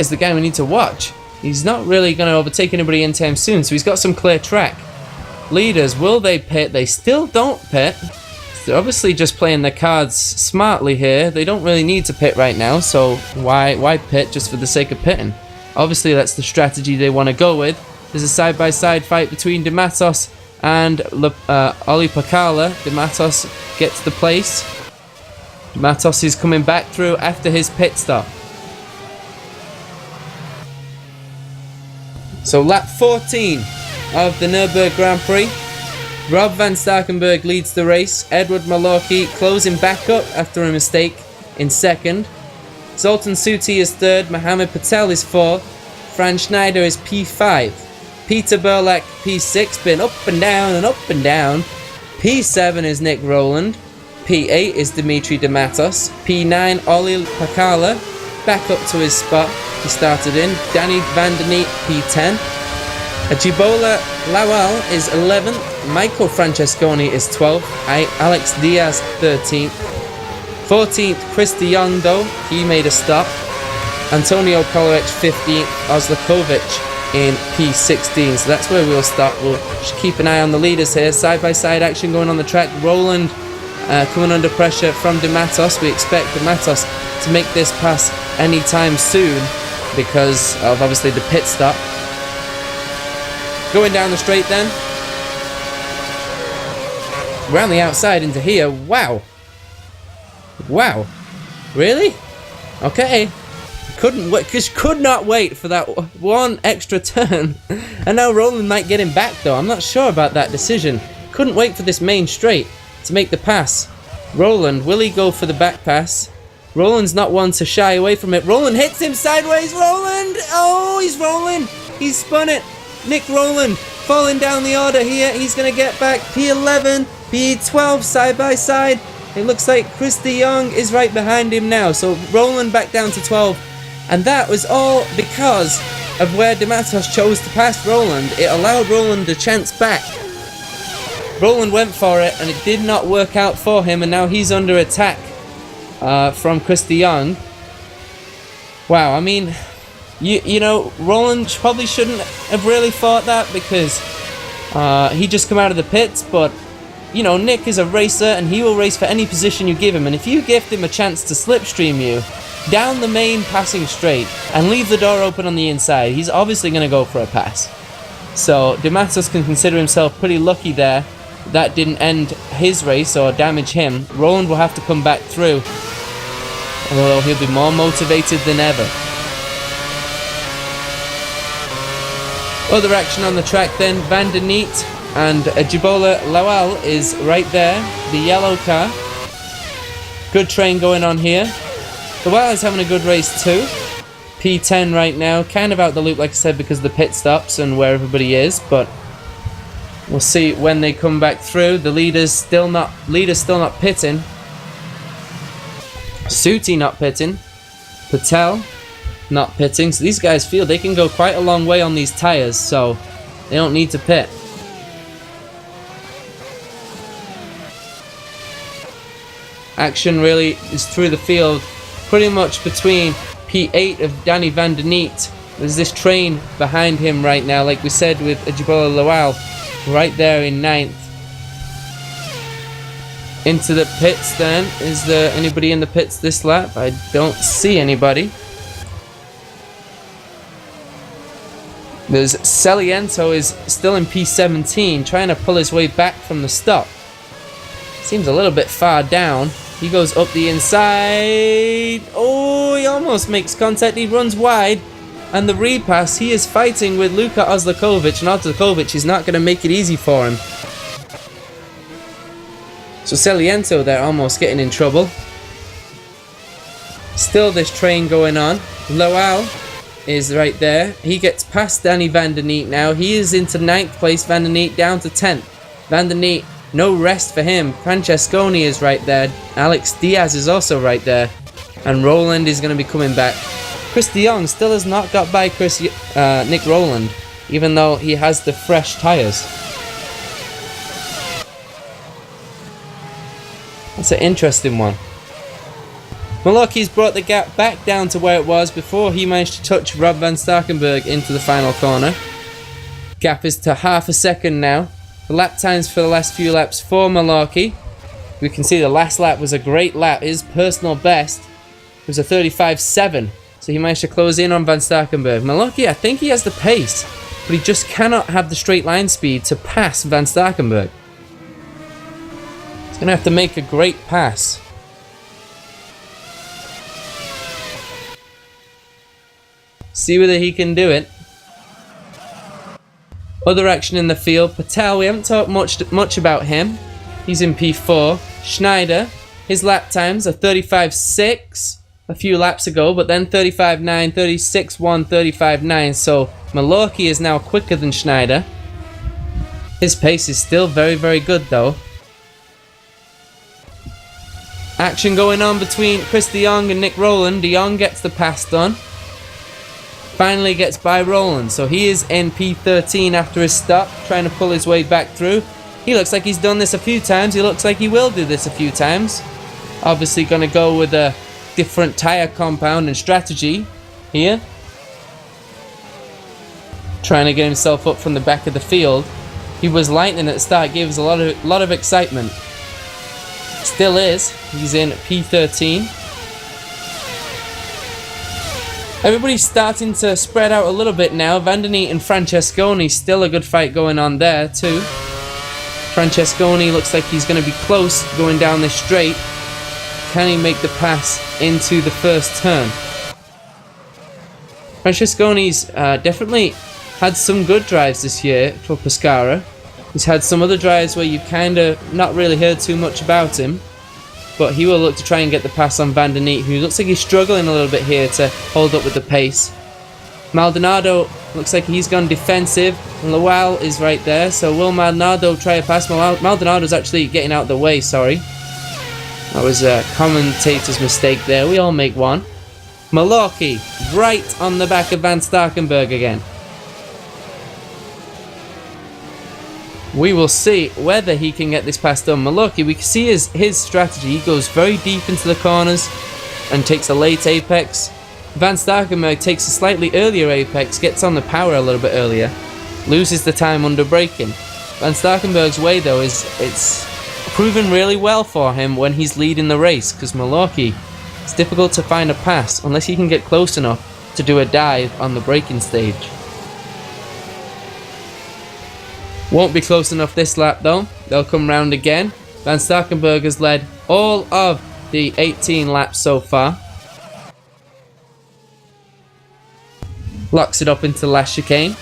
the guy we need to watch. He's not really going to overtake anybody anytime soon, so he's got some clear track. Leaders, will they pit? They still don't pit. They're obviously just playing their cards smartly here. They don't really need to pit right now, so why pit just for the sake of pitting? Obviously that's the strategy they want to go with. There's a side-by-side fight between Dematos and Oli Pakala. Dematos gets the place. Dematos is coming back through after his pit stop. So lap 14 of the Nurburgring Grand Prix. Rob Van Starkenberg leads the race. Edward Malarkey closing back up after a mistake in second. Zoltan Suti is third. Mohammed Patel is fourth. Franz Schneider is P5. Peter Burlak P6, been up and down and up and down. P7 is Nick Rowland. P8 is Dimitri Dematos. P9 Oli Pakala, back up to his spot he started in. Danny Van Der Neat P10. Ajibola Lawal is 11th. Michael Francesconi is 12th. Alex Diaz 13th. 14th Chris de Jong though, he made a stop. Antonio Kolarek 15th. Oslakovic in P16, so that's where we'll start. We'll just keep an eye on the leaders here. Side-by-side action going on the track. Roland coming under pressure from Dematos. We expect Dematos to make this pass anytime soon because of obviously the pit stop. Going down the straight then. Around the outside into here. Wow. Really? Okay. Could not wait for that one extra turn. And now Roland might get him back though. I'm not sure about that decision. Couldn't wait for this main straight to make the pass. Roland, will he go for the back pass? Roland's not one to shy away from it. Roland hits him sideways. Roland! Oh, he's rolling. He's spun it. Nick Roland falling down the order here. He's going to get back. P11, P12 side by side. It looks like Chris de Jong is right behind him now. So Roland back down to 12. And that was all because of where Dematos chose to pass Roland. It allowed Roland a chance back. Roland went for it and it did not work out for him, and now he's under attack from Chris de Jong. Wow, I mean, you know, Roland probably shouldn't have really thought that because he just come out of the pits, but you know, Nick is a racer and he will race for any position you give him, and if you gift him a chance to slipstream you down the main passing straight and leave the door open on the inside, he's obviously going to go for a pass. So Dematos can consider himself pretty lucky there. That didn't end his race or damage him. Roland will have to come back through, although he'll be more motivated than ever. Other action on the track then. Van Der Neat and Ajibola Lawal is right there, the yellow car. Good train going on here. The Wild is having a good race too. P10 right now, kind of out the loop like I said because of the pit stops and where everybody is, but we'll see when they come back through. The leaders still not pitting. Suti not pitting. Patel not pitting. So these guys feel they can go quite a long way on these tyres, so they don't need to pit. Action really is through the field, pretty much between P8 of Danny van der Neet. There's this train behind him right now, like we said with Ajibola Lawal, right there in 9th. Into the pits then. Is there anybody in the pits this lap? I don't see anybody. There's Celiento is still in P17, trying to pull his way back from the stop. Seems a little bit far down. He goes up the inside. Oh, he almost makes contact. He runs wide. And the repass, he is fighting with Luka Ozlakovic. And Ozlakovic is not going to make it easy for him. So Celiento there almost getting in trouble. Still this train going on. Lowell is right there. He gets past Danny van der Neet now. He is into 9th place. Van der Neet down to 10th. Van der Neet, no rest for him. Francesconi is right there. Alex Diaz is also right there. And Roland is going to be coming back. Chris de Jong still has not got by Nick Roland, even though he has the fresh tyres. That's an interesting one. Malocki's brought the gap back down to where it was before he managed to touch Rob van Starkenburg into the final corner. Gap is to half a second now. The lap times for the last few laps for Malocki. We can see the last lap was a great lap. His personal best was a 35.7. So he managed to close in on van Starkenburg. Malocki, I think he has the pace, but he just cannot have the straight line speed to pass van Starkenburg. He's going to have to make a great pass. See whether he can do it. Other action in the field. Patel, we haven't talked much about him. He's in P4. Schneider, his lap times are 35.6 a few laps ago, but then 35.9, 36.1, 35.9. So Malocki is now quicker than Schneider. His pace is still very, very good though. Action going on between Chris de Jong and Nick Roland. De Jong gets the pass done. Finally gets by Roland, so he is in P13 after his stop, trying to pull his way back through. He looks like he's done this a few times. He looks like he will do this a few times. Obviously going to go with a different tyre compound and strategy here. Trying to get himself up from the back of the field. He was lightning at the start, gave us a lot of excitement. Still is. He's in P13. Everybody's starting to spread out a little bit now. Van der Neet and Francesconi, still a good fight going on there too. Francesconi looks like he's going to be close going down this straight. Can he make the pass into the first turn? Francesconi's definitely had some good drives this year for Pescara. He's had some other drives where you've kind of not really heard too much about him. But he will look to try and get the pass on Van der Neet, who looks like he's struggling a little bit here to hold up with the pace. Maldonado looks like he's gone defensive. Lowell is right there, so will Maldonado try a pass? Maldonado's actually getting out of the way, sorry. That was a commentator's mistake there. We all make one. Malocki right on the back of van Starkenburg again. We will see whether he can get this pass done. Malocki, we can see his strategy. He goes very deep into the corners and takes a late apex. Van Starkenburg takes a slightly earlier apex, gets on the power a little bit earlier, loses the time under braking. Van Starkenburg's way though it's proven really well for him when he's leading the race, because Malocki, it's difficult to find a pass unless he can get close enough to do a dive on the braking stage. Won't be close enough this lap though. They'll come round again. Van Starkenburg has led all of the 18 laps so far. Locks it up into the last chicane.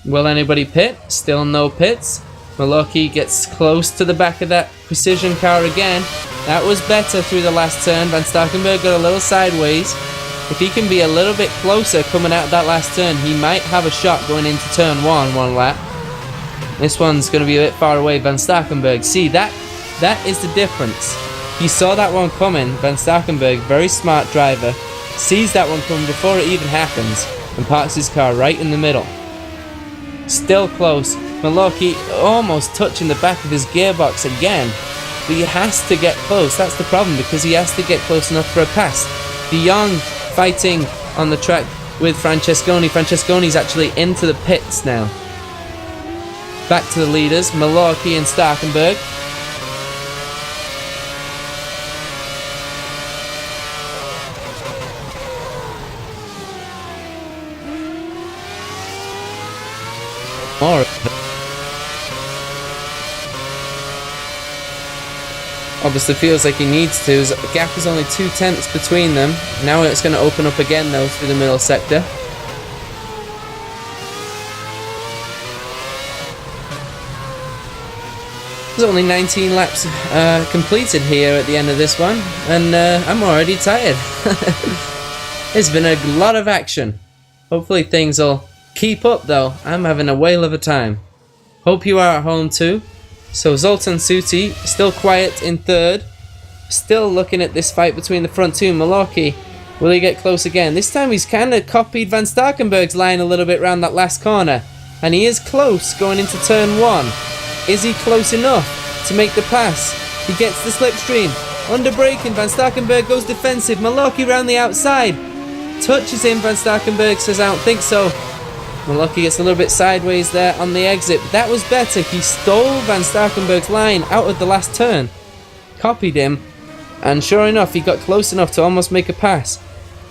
Will anybody pit? Still no pits. Malocki gets close to the back of that precision car again. That was better through the last turn. Van Starkenburg got a little sideways. If he can be a little bit closer coming out of that last turn, he might have a shot going into turn one lap. This one's going to be a bit far away. Van Starkenburg, see, that is the difference. He saw that one coming. Van Starkenburg, very smart driver, sees that one coming before it even happens and parks his car right in the middle. Still close. Malocki almost touching the back of his gearbox again, but he has to get close. That's the problem, because he has to get close enough for a pass. De Jong fighting on the track with Francesconi. Francesconi's actually into the pits now. Back to the leaders, Malocki and Starkenburg. Obviously feels like he needs to. The gap is only 0.2 between them. Now it's going to open up again though through the middle sector. There's only 19 laps completed here at the end of this one, and I'm already tired. It's been a lot of action. Hopefully things will keep up though. I'm having a whale of a time. Hope you are at home too. So Zoltan Suti still quiet in third. Still looking at this fight between the front two. Malocki, will he get close again? This time he's kind of copied Van Starkenburg's line a little bit around that last corner. And he is close going into turn 1. Is he close enough to make the pass? He gets the slipstream. Under braking, Van Starkenburg goes defensive. Malocki round the outside. Touches him, Van Starkenburg says I don't think so. Malocki gets a little bit sideways there on the exit. But that was better. He stole Van Starkenburg's line out of the last turn. Copied him. And sure enough, he got close enough to almost make a pass.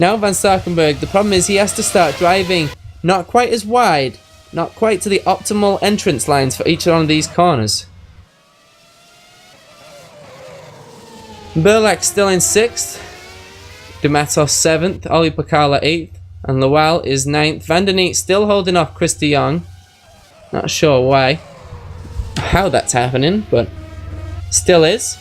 Now Van Starkenburg, the problem is he has to start driving not quite as wide. Not quite to the optimal entrance lines for each one of these corners. Burlak still in 6th. De Matos 7th. Oli Pakala 8th. And Lowell is 9th. Van der Neet still holding off Chris de Jong. Not sure why. How that's happening, but still is.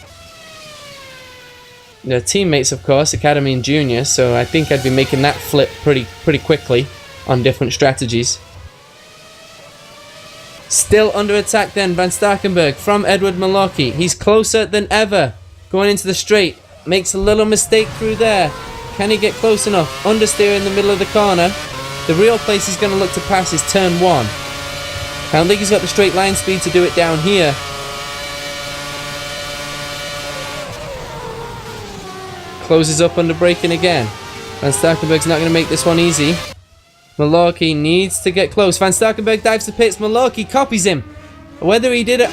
Their teammates, of course, Academy and Junior, so I think I'd be making that flip pretty quickly on different strategies. Still under attack then, Van Starkenburg from Edward Malocki. He's closer than ever. Going into the straight. Makes a little mistake through there. Can he get close enough? Understeer in the middle of the corner. The real place he's going to look to pass is turn 1. I don't think he's got the straight line speed to do it down here. Closes up under braking again. Van Starkenburg's not going to make this one easy. Malocki needs to get close. Van Starkenburg dives to pits. Malocki copies him. Whether he did it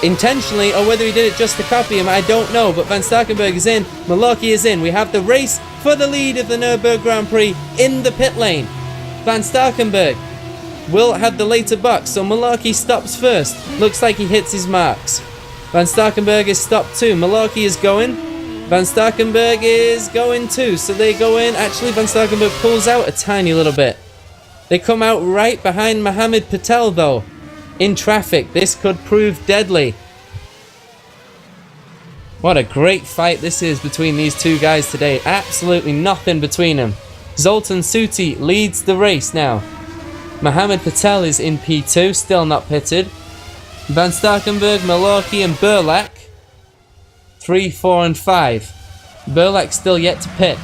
intentionally or whether he did it just to copy him, I don't know. But Van Starkenburg is in. Malocki is in. We have the race for the lead of the Nurburgring Grand Prix in the pit lane. Van Starkenburg will have the later box, so Malocki stops first. Looks like he hits his marks. Van Starkenburg is stopped too. Malocki is going. Van Starkenburg is going too. So they go in. Actually, Van Starkenburg pulls out a tiny little bit. They come out right behind Mohammed Patel though. In traffic, this could prove deadly. What a great fight this is between these two guys today. Absolutely nothing between them. Zoltan Suti leads the race now. Mohammed Patel is in P2, still not pitted. Van Starkenburg, Malocki and Burlak 3, 4 and 5. Burlak still yet to pit.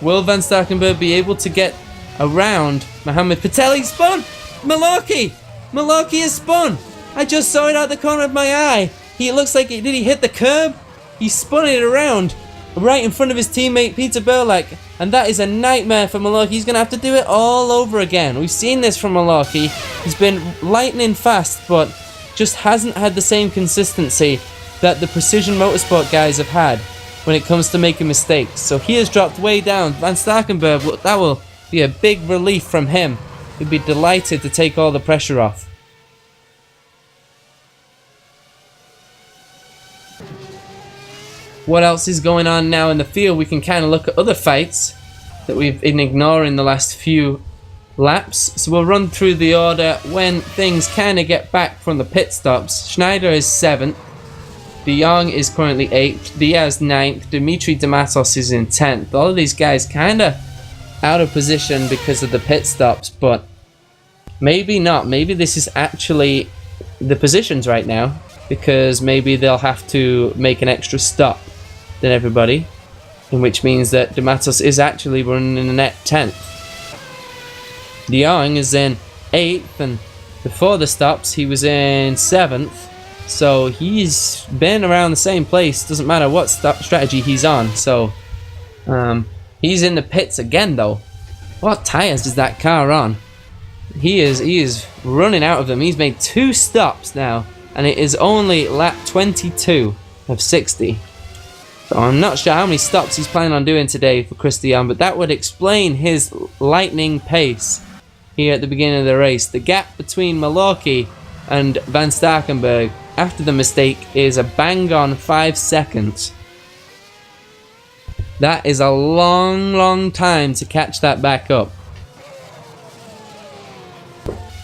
Will Van Starkenburg be able to get around Mohammed Patel? He spun! Malocki! Malocki has spun! I just saw it out the corner of my eye. He looks like did he hit the curb? He spun it around right in front of his teammate Peter Burlak, and that is a nightmare for Malocki. He's going to have to do it all over again. We've seen this from Malocki. He's been lightning fast, but just hasn't had the same consistency that the Precision Motorsport guys have had when it comes to making mistakes. So he has dropped way down. Van Starkenburg, that will be a big relief from him. He'd be delighted to take all the pressure off. What else is going on now in the field? We can kind of look at other fights that we've been ignoring the last few laps. So we'll run through the order when things kind of get back from the pit stops. Schneider is 7th. De Jong is currently 8th. Diaz 9th. Dimitri de Matos is in 10th. All of these guys kind of out of position because of the pit stops, but maybe not. Maybe this is actually the positions right now. because maybe they'll have to make an extra stop than everybody, in which means that De Matos is actually running in the net 10th. De Jong is in 8th, and before the stops he was in 7th, so he's been around the same place, doesn't matter what strategy he's on. So he's in the pits again though. What tyres is that car on? He is running out of them. He's made 2 stops now, and it is only lap 22 of 60. So I'm not sure how many stops he's planning on doing today for Chris de Jong, but that would explain his lightning pace here at the beginning of the race. The gap between Malorki and Van Starkenburg after the mistake is a bang on 5 seconds. That is a long time to catch that back up.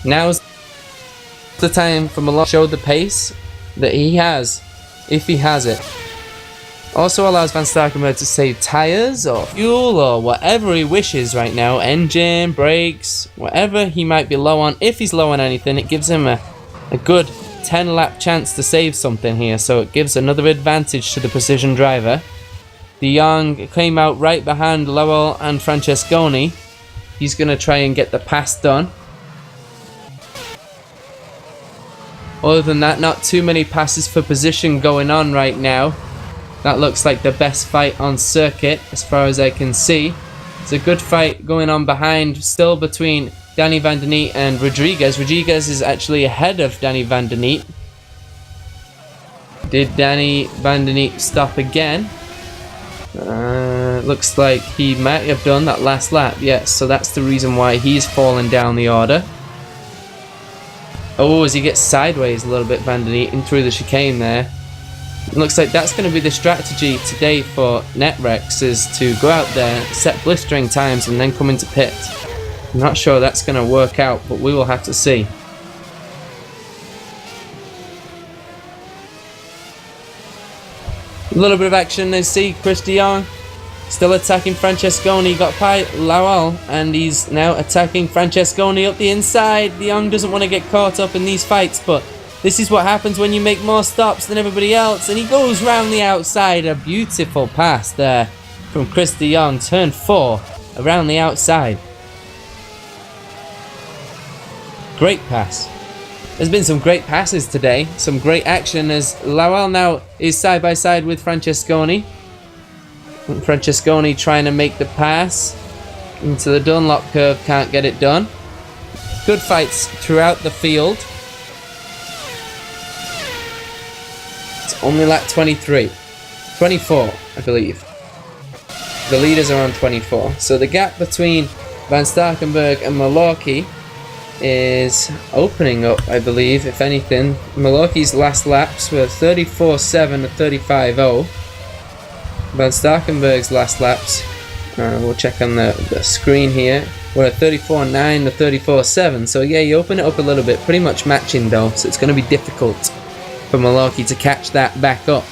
Now's the time for Malorki to show the pace that he has, if he has it. Also allows Van Starkenburg to save tyres or fuel or whatever he wishes right now. Engine, brakes, whatever he might be low on. If he's low on anything, it gives him a good 10 lap chance to save something here. So it gives another advantage to the precision driver. De Jong came out right behind Lowell and Francesconi. He's going to try and get the pass done. Other than that, not too many passes for position going on right now. That looks like the best fight on circuit as far as I can see. It's a good fight going on behind, still between Danny Van der Neet and Rodriguez. Rodriguez is actually ahead of Danny Van der Neet. Did Danny Van der Neet stop again? Looks like he might have done that last lap. Yes, so that's the reason why he's fallen down the order. Oh, as he gets sideways a little bit, Van der Neet, in through the chicane there. It looks like that's going to be the strategy today for Netrex, is to go out there, set blistering times, and then come into pit. I'm not sure that's going to work out, but we will have to see. A little bit of action. Let's see Chris de Jong still attacking Francesconi. Got by Lowell, and he's now attacking Francesconi up the inside. De Jong doesn't want to get caught up in these fights, but this is what happens when you make more stops than everybody else. And he goes round the outside. A beautiful pass there from Chris de Jong. Turn 4 around the outside. Great pass. There's been some great passes today. Some great action as Lowell now is side by side with Francesconi. Francesconi trying to make the pass into the Dunlop curve. Can't get it done. Good fights throughout the field. It's only lap 24, I believe. The leaders are on 24. So the gap between Van Starkenburg and Malorki is opening up, I believe. If anything, Malorki's last laps were 34.7 to 35.0. Van Starkenburg's last laps, we'll check on the screen here, were 34.9 to 34.7. So yeah, you open it up a little bit, pretty much matching though, so it's going to be difficult for Malorki to catch that back up.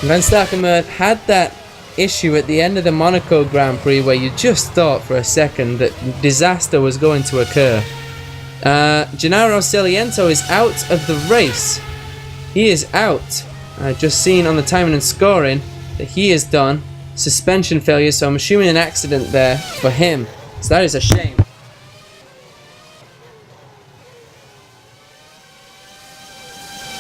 Van Starkenburg had that issue at the end of the Monaco Grand Prix where you just thought for a second that disaster was going to occur. Gennaro Celiento is out of the race. He is out. I just seen on the timing and scoring that he is done. Suspension failure, so I'm assuming an accident there for him. So that is a shame.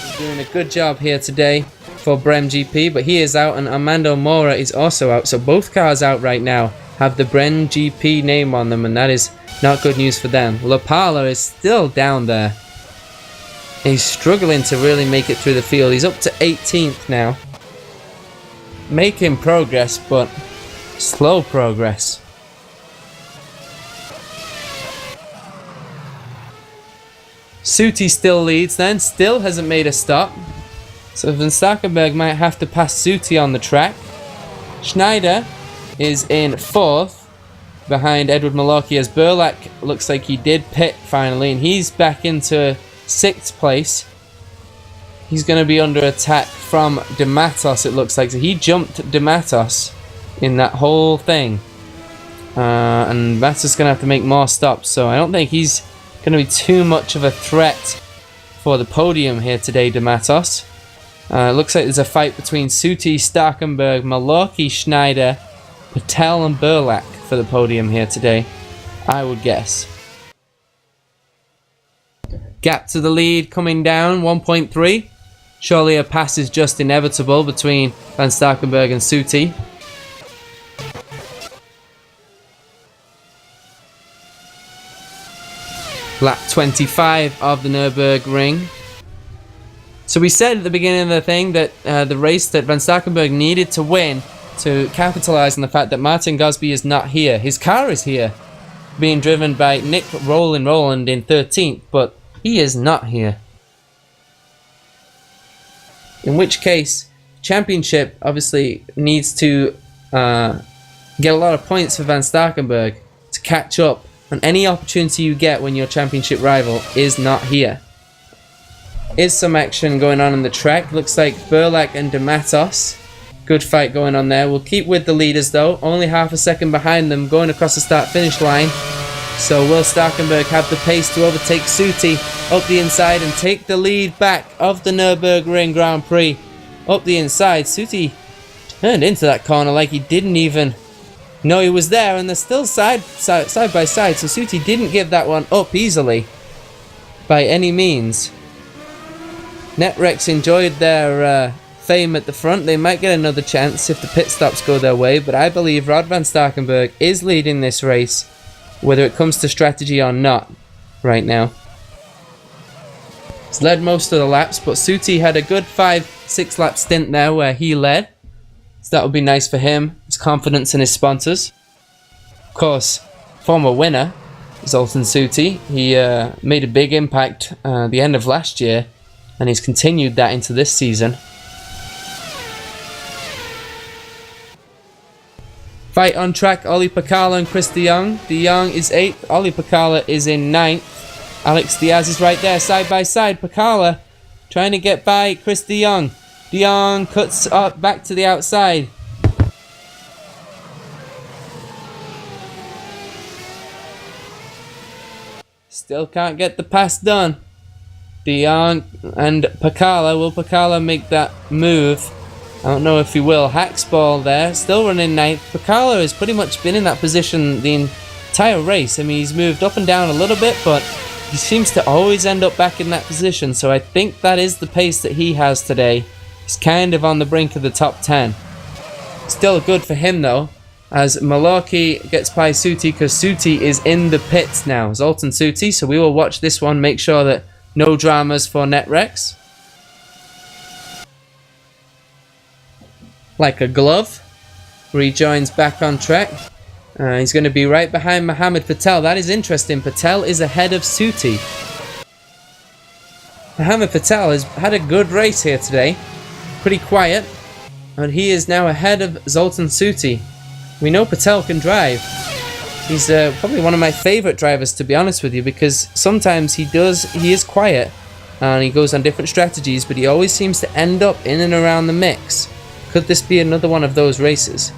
He's doing a good job here today for Brem GP, but he is out, and Armando Mora is also out. So both cars out right now have the Brem GP name on them, and that is not good news for them. La Pala is still down there. He's struggling to really make it through the field. He's up to 18th now. Making progress, but slow progress. Suti still leads then, still hasn't made a stop. So Van Starkenburg might have to pass Suti on the track. Schneider is in 4th behind Edward Malorki, as Burlak looks like he did pit finally, and he's back into 6th place. He's going to be under attack from De Matos, it looks like. So he jumped De Matos in that whole thing. And Matt's going to have to make more stops, so I don't think he's going to be too much of a threat for the podium here today, Matos. Looks like there's a fight between Suti, Starkenberg, Malorki, Schneider, Patel and Burlak for the podium here today, I would guess. Gap to the lead coming down, 1.3. Surely a pass is just inevitable between Van Starkenberg and Suti. Lap 25 of the Nurburgring. So we said at the beginning of the thing that the race that Van Starkenberg needed to win to capitalize on the fact that Martin Gosby is not here. His car is here, being driven by Nick Rowland in 13th, but he is not here. In which case, championship obviously needs to get a lot of points for Van Starkenberg to catch up on any opportunity you get when your championship rival is not here. Is some action going on the track. Looks like Burlak and Matos. Good fight going on there. We'll keep with the leaders though. Only half a second behind them going across the start-finish line. So will Starkenberg have the pace to overtake Suti up the inside and take the lead back of the Nürburgring Grand Prix? Up the inside, Suti turned into that corner like he didn't even know he was there, and they're still side by side, so Suti didn't give that one up easily by any means. Netrex enjoyed their fame at the front. They might get another chance if the pit stops go their way, but I believe Rod Van Starkenberg is leading this race, whether it comes to strategy or not, right now. He's led most of the laps, but Suti had a good 5-6 lap stint there where he led. So that would be nice for him, his confidence in his sponsors. Of course, former winner, Zoltan Suti. He made a big impact at the end of last year, and he's continued that into this season. Fight on track, Ollie Pakala and Chris de Jong. De Jong is 8th, Ollie Pakala is in 9th. Alex Diaz is right there, side by side. Pakala trying to get by Chris de Jong. De Jong cuts up back to the outside. Still can't get the pass done. De Jong and Pakala. Will Pakala make that move? I don't know if he will. Hacksball there, still running 9th. Pakala has pretty much been in that position the entire race. I mean, he's moved up and down a little bit, but he seems to always end up back in that position. So I think that is the pace that he has today. He's kind of on the brink of the top 10. Still good for him though, as Malorki gets by Suti, because Suti is in the pits now. Zoltan Suti, so we will watch this one, make sure that no dramas for Netrex. Like a glove. Rejoins back on track. He's going to be right behind Mohammed Patel. That is interesting. Patel is ahead of Suti. Mohammed Patel has had a good race here today. Pretty quiet. And he is now ahead of Zoltan Suti. We know Patel can drive. He's probably one of my favorite drivers, to be honest with you, because sometimes he is quiet and he goes on different strategies, but he always seems to end up in and around the mix. Could this be another one of those races?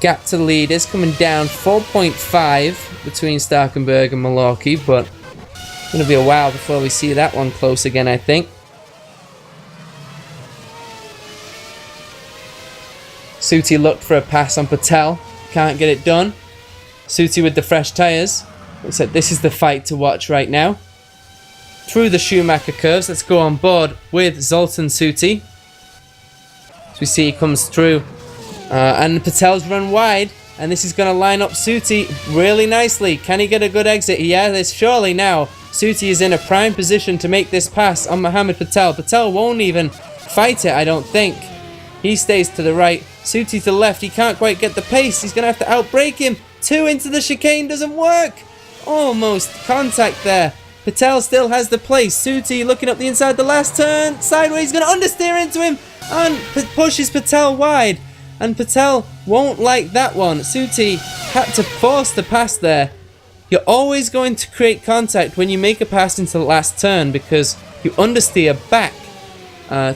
Gap to the lead is coming down, 4.5 between Starkenberg and Malorki, but it's going to be a while before we see that one close again, I think. Suti looked for a pass on Patel, can't get it done. Suti with the fresh tyres. Looks like this is the fight to watch right now. Through the Schumacher curves, let's go on board with Zoltan Suti. As we see he comes through, and Patel's run wide, and this is going to line up Suti really nicely. Can he get a good exit? Yeah, there's surely now. Suti is in a prime position to make this pass on Mohammed Patel. Patel won't even fight it, I don't think. He stays to the right. Suti to the left. He can't quite get the pace. He's going to have to outbrake him. 2 into the chicane doesn't work. Almost contact there. Patel still has the place. Suti looking up the inside the last turn. Sideways, going to understeer into him and pushes Patel wide. And Patel won't like that one. Suti had to force the pass there. You're always going to create contact when you make a pass into the last turn because you understeer back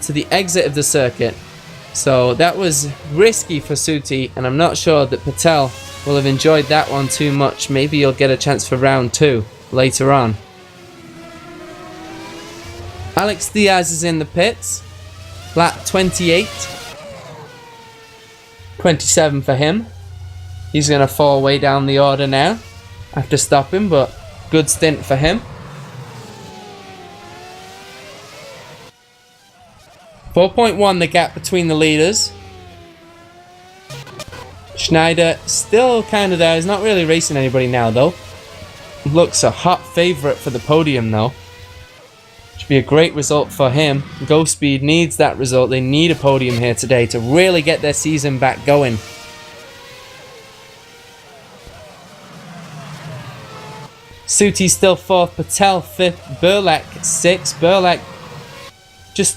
to the exit of the circuit. So that was risky for Suti, and I'm not sure that Patel will have enjoyed that one too much. Maybe you'll get a chance for round 2 later on. Alex Diaz is in the pits. Lap 28. 27 for him. He's going to fall way down the order now after stopping, but good stint for him. 4.1 the gap between the leaders. Schneider still kind of there. He's not really racing anybody now though. Looks a hot favourite for the podium though. Should be a great result for him. Go Speed needs that result. They need a podium here today to really get their season back going. Suti still 4th, Patel 5th, Burlak 6th. Burlak just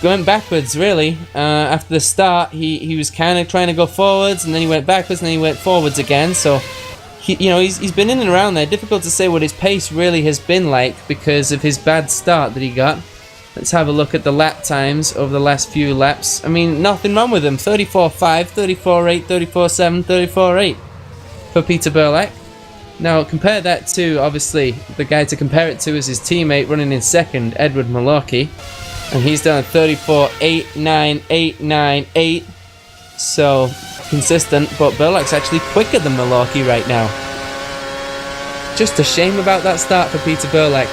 going backwards really. After the start he was kind of trying to go forwards and then he went backwards and then he went forwards again, so he's been in and around there. Difficult to say what his pace really has been like because of his bad start that he got. Let's have a look at the lap times over the last few laps. I mean, nothing wrong with him. 34.5, 34.8, 34.7, 34.8 for Peter Burlak. Now compare that to, obviously, the guy to compare it to is his teammate running in 2nd, Edward Malaki. And he's done a 34.89.898. So, consistent, but Burlak's actually quicker than Malaki right now. Just a shame about that start for Peter Burlak.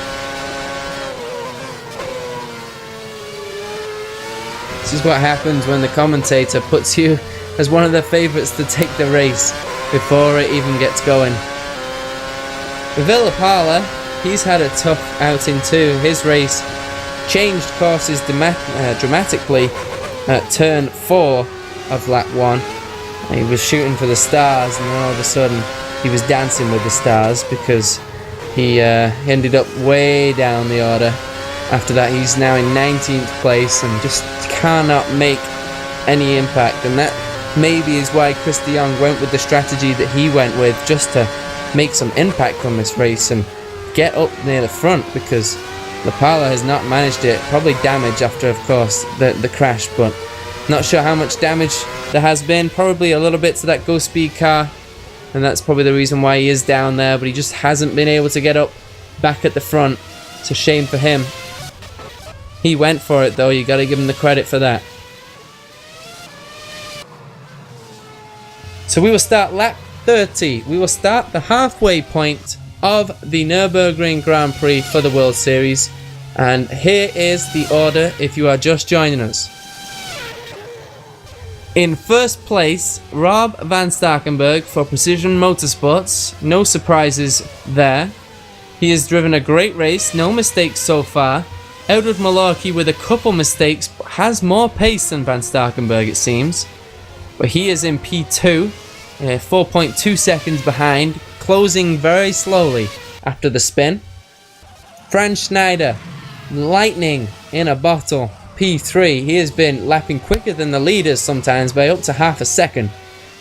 This is what happens when the commentator puts you as one of the favourites to take the race before it even gets going. Villapala, he's had a tough outing too. His race changed courses dramatically at turn 4 of lap 1. He was shooting for the stars and then all of a sudden he was dancing with the stars because he ended up way down the order. After that he's now in 19th place and just cannot make any impact, and that maybe is why Chris de Jong went with the strategy that he went with, just to make some impact on this race and get up near the front, because Lapala has not managed it. Probably damage after, of course, the crash, but not sure how much damage there has been. Probably a little bit to that Go Speed car, and that's probably the reason why he is down there, but he just hasn't been able to get up back at the front. It's a shame for him. He went for it though, you gotta give him the credit for that. So we will start lap 30. We will start the halfway point of the Nurburgring Grand Prix for the World Series. And here is the order if you are just joining us. In first place, Rob van Starkenburg for Precision Motorsports. No surprises there. He has driven a great race, no mistakes so far. Edward Malarkey with a couple mistakes, but has more pace than Van Starkenburg it seems. But he is in P2, 4.2 seconds behind, closing very slowly after the spin. Franz Schneider, lightning in a bottle, P3. He has been lapping quicker than the leaders sometimes by up to half a second.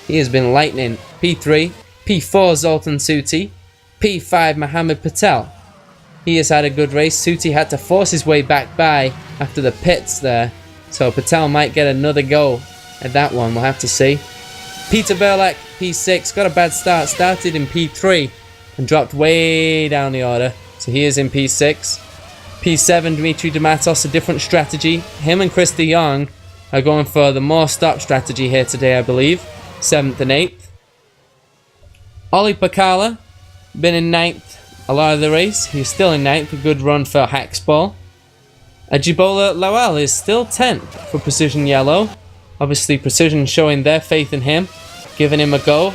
He has been lightning. P3, P4 Zoltan Suti, P5 Mohammed Patel. He has had a good race. Suti had to force his way back by after the pits there, so Patel might get another go at that one, we'll have to see. Peter Burlak, P6, got a bad start, started in P3 and dropped way down the order, so he is in P6. P7 Dmitry Dematos, a different strategy. Him and Chris de Jong are going for the more stop strategy here today, I believe. 7th and 8th. Ollie Pakala, been in 9th a lot of the race. He's still in 9th, a good run for Hacksball. Ajibola Lawal is still 10th for Precision Yellow. Obviously Precision showing their faith in him, giving him a go,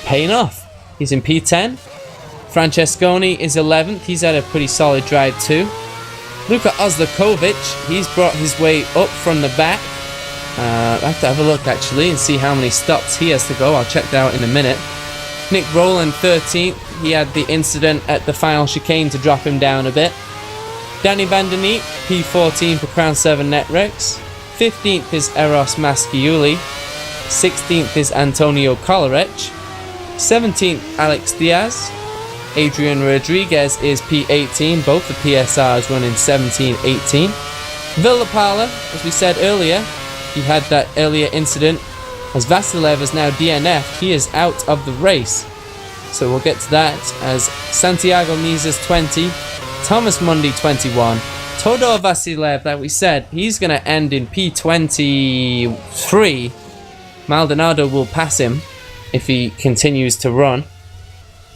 paying off. He's in P10. Francesconi is 11th, he's had a pretty solid drive too. Luka Ozlakovic, he's brought his way up from the back. I have to have a look actually and see how many stops he has to go. I'll check that out in a minute. Nick Rowland 13th, he had the incident at the final chicane to drop him down a bit. Danny van der Neet, P14 for Crown 7 Netrex. 15th is Eros Masciuli. 16th is Antonio Kolarec. 17th Alex Diaz. Adrian Rodriguez is P18, both the PSRs running 17-18. Villapala, as we said earlier, he had that earlier incident As Vasilev is now DNF, he is out of the race. So we'll get to that as Santiago Nizas 20, Thomas Mundy 21, Todor Vasilev, that we said, he's going to end in P23. Maldonado will pass him if he continues to run.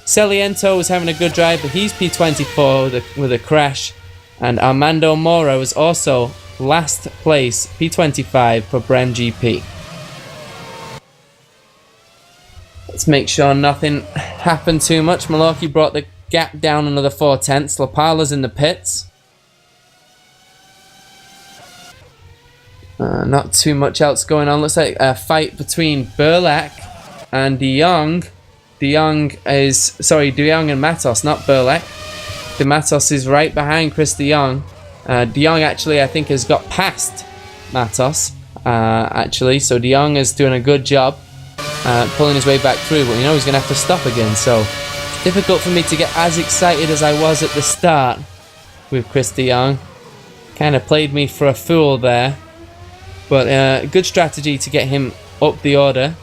Celiento is having a good drive, but he's P24 with a crash. And Armando Moro is also last place, P25 for Brem GP. Let's make sure nothing happened too much. Malaki brought the gap down another 4/10. La Parla's in the pits. Not too much else going on. Looks like a fight between Burlak and De Jong. De Jong and Matos, not Burlak. De Matos is right behind Chris De Jong. De Jong actually, I think, has got past Matos. So De Jong is doing a good job pulling his way back through, but you know he's going to have to stop again. So it's difficult for me to get as excited as I was at the start with Chris De Jong. Kind of played me for a fool there. But good strategy to get him up the order.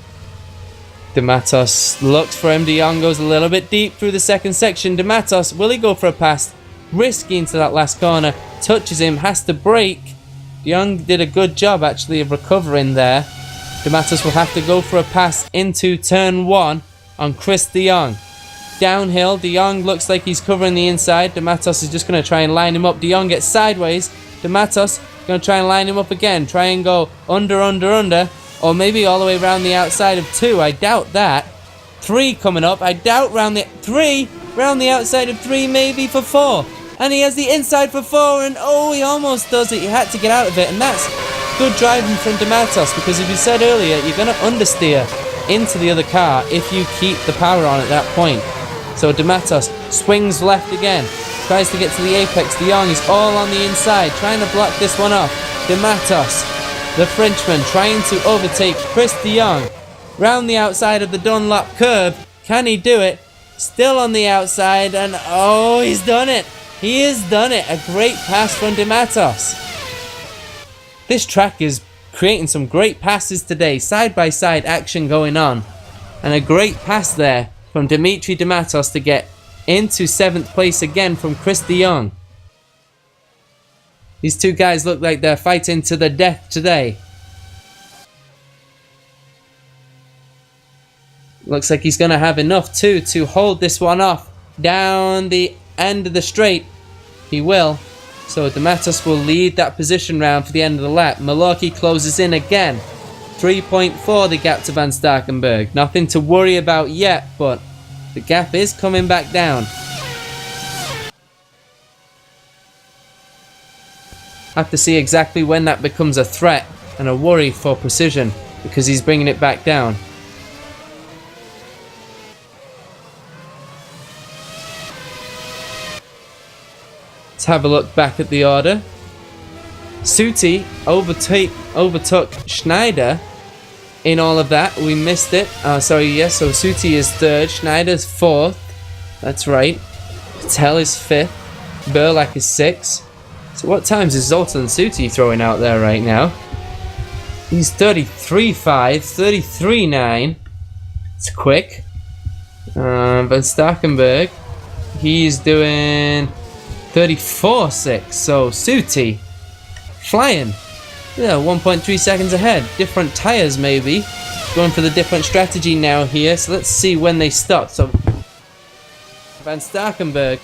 De Matos looks for him. De Jong goes a little bit deep through the second section. De Matos, will he go for a pass? Risky into that last corner. Touches him, has to brake. De Jong did a good job actually of recovering there. De Matos will have to go for a pass into turn 1 on Chris De Jong. Downhill, De Jong looks like he's covering the inside. De Matos is just going to try and line him up. De Jong gets sideways. De Matos going to try and line him up again. Try and go under. Or maybe all the way around the outside of 2. I doubt that. 3 coming up. I doubt round the 3. Round the outside of 3 maybe for 4. And he has the inside for 4. And oh, he almost does it. He had to get out of it. And that's good driving from De Matos. Because if you said earlier, you're going to understeer into the other car if you keep the power on at that point. So De Matos swings left again. Tries to get to the apex. De Jong is all on the inside. Trying to block this one off. De Matos, the Frenchman, trying to overtake Chris De Jong. Round the outside of the Dunlop curb. Can he do it? Still on the outside. And oh, he's done it. He has done it. A great pass from De Matos. This track is creating some great passes today. Side-by-side action going on. And a great pass there from Dimitri De Matos to get into 7th place again from Chris De Jong. These two guys look like they're fighting to the death today. Looks like he's going to have enough too to hold this one off down the end of the straight. He will. So De Matos will lead that position round for the end of the lap. Malorki closes in again. 3.4 the gap to Van Starkenburg. Nothing to worry about yet, but the gap is coming back down. Have to see exactly when that becomes a threat and a worry for precision, because he's bringing it back down. Let's have a look back at the order. Suti overtook Schneider in all of that. We missed it. So Suti is 3rd. Schneider's 4th. That's right. Patel is 5th. Burlak is 6th. So what times is Zoltan Suti throwing out there right now? He's 33.5, 33.9. It's quick. Van Starkenburg, he's doing 34.6. So Suti flying. Yeah, 1.3 seconds ahead. Different tires maybe. Going for the different strategy now here. So let's see when they stopped. So Van Starkenburg,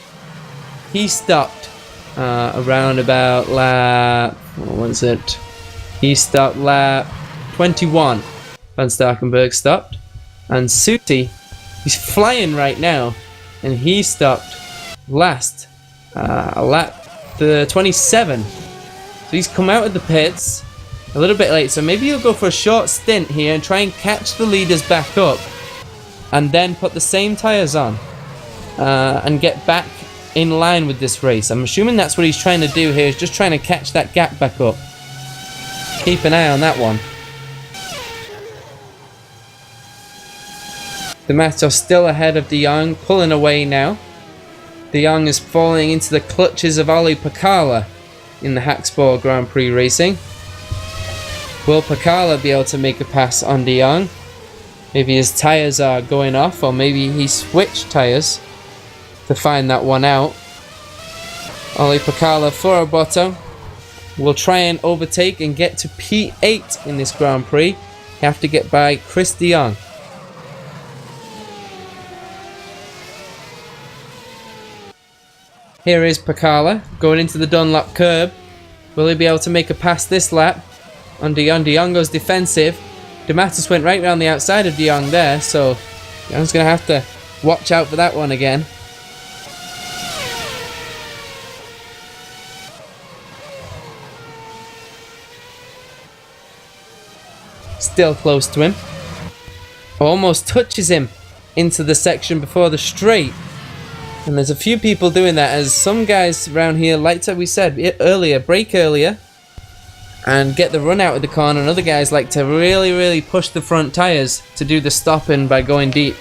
he stopped around about lap, what was it? He stopped lap 21. Van Starkenburg stopped. And Suti, he's flying right now. And he stopped last lap 27. So he's come out of the pits a little bit late. So maybe he'll go for a short stint here and try and catch the leaders back up. And then put the same tyres on. And get back in line with this race. I'm assuming that's what he's trying to do here. He's just trying to catch that gap back up. Keep an eye on that one. De Matos still ahead of De Jong, pulling away now. De Jong is falling into the clutches of Olli Pakala in the Hacksport Grand Prix racing. Will Pakala be able to make a pass on De Jong? Maybe his tyres are going off, or maybe he switched tyres to find that one out. Ollie Pakala for Roboto will try and overtake and get to P8 in this Grand Prix. You have to get by Chris De Jong. Here is Pakala going into the Dunlop curb. Will he be able to make a pass this lap on De Jong? De Jong goes defensive. De Mattis went right round the outside of De Jong there, so De Jong's going to have to watch out for that one again. Still close to him. Almost touches him into the section before the straight. And there's a few people doing that, as some guys around here, like we said earlier, brake earlier and get the run out of the corner, and other guys like to really push the front tyres to do the stopping by going deep.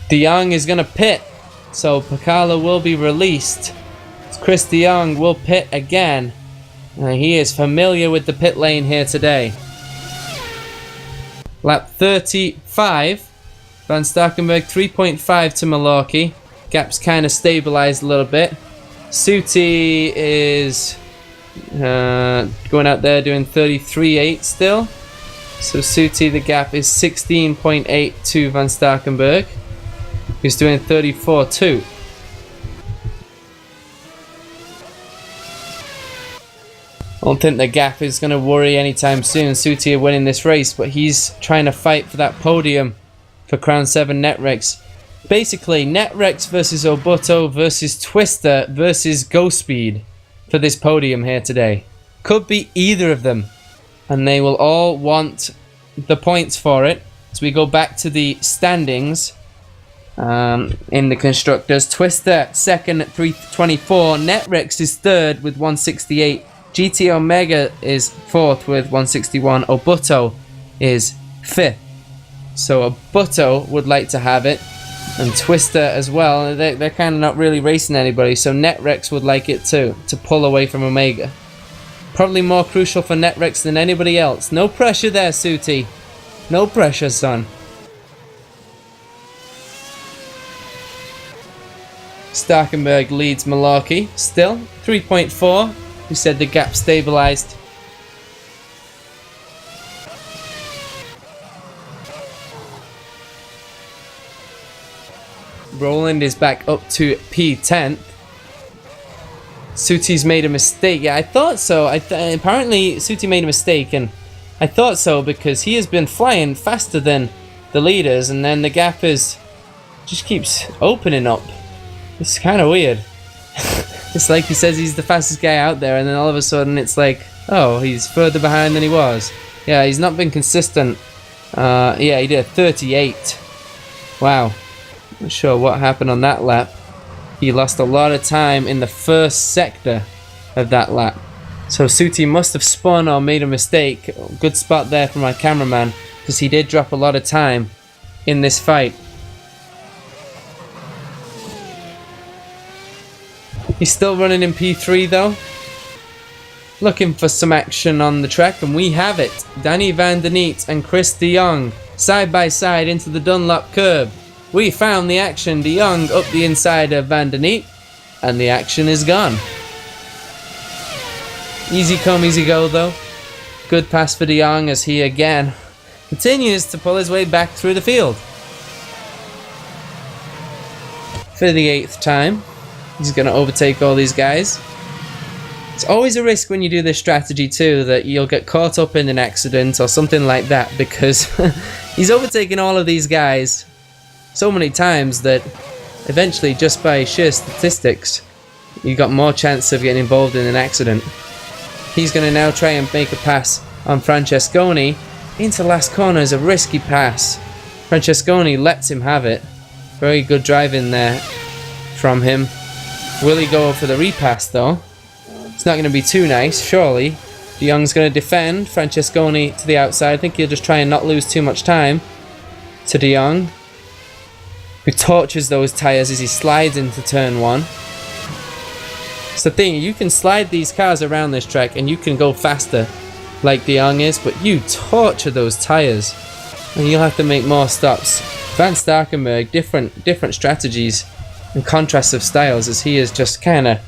De Jong is going to pit, so Pakala will be released. Chris De Jong will pit again. He is familiar with the pit lane here today. Lap 35, Van Starkenburg 3.5 to Malarkey. Gap's kind of stabilized a little bit. Suti is going out there doing 33.8 still. So Suti, the gap is 16.8 to Van Starkenburg, who's doing 34.2. I don't think the gap is going to worry anytime soon. Suti are winning this race, but he's trying to fight for that podium for Crown 7 Netrex. Basically, Netrex versus Obuto versus Twister versus Ghostspeed for this podium here today. Could be either of them, and they will all want the points for it. So we go back to the standings in the constructors. Twister second at 324. Netrex is third with 168. GT Omega is 4th with 161. Obuto is 5th. So Obuto would like to have it, and Twister as well. They're kind of not really racing anybody, so Netrex would like it too, to pull away from Omega. Probably more crucial for Netrex than anybody else. No pressure there, Suti. No pressure, son. Starkenburg leads Malarkey still, 3.4. We said the gap stabilized. Roland is back up to P10th. Suti's made a mistake. Yeah, I thought so. Apparently Suti made a mistake, and I thought so because he has been flying faster than the leaders, and then the gap is just keeps opening up. It's kind of weird. It's like he says he's the fastest guy out there, and then all of a sudden it's like, oh, he's further behind than he was. Yeah, he's not been consistent. Yeah, he did a 38. Wow. Not sure what happened on that lap. He lost a lot of time in the first sector of that lap. So Suti must have spun or made a mistake. Good spot there from my cameraman, because he did drop a lot of time in this fight. He's still running in P3 though. Looking for some action on the track, and we have it. Danny Van Der Neet and Chris De Jong side by side into the Dunlop curb. We found the action. De Jong up the inside of Van Der Neet, and the action is gone. Easy come, easy go though. Good pass for De Jong as he again continues to pull his way back through the field. For the 8th time. He's going to overtake all these guys. It's always a risk when you do this strategy too, that you'll get caught up in an accident or something like that, because he's overtaken all of these guys so many times that eventually, just by sheer statistics, you got more chance of getting involved in an accident. He's going to now try and make a pass on Francesconi. Into last corner is a risky pass. Francesconi lets him have it. Very good driving there from him. Will he go for the repass though? It's not going to be too nice, surely. De Jong's going to defend. Francesconi to the outside. I think he'll just try and not lose too much time to De Jong, who tortures those tyres as he slides into turn 1. It's the thing, you can slide these cars around this track and you can go faster like De Jong is, but you torture those tyres and you'll have to make more stops. Van Starkenburg, different strategies and contrasts of styles, as he is just kind of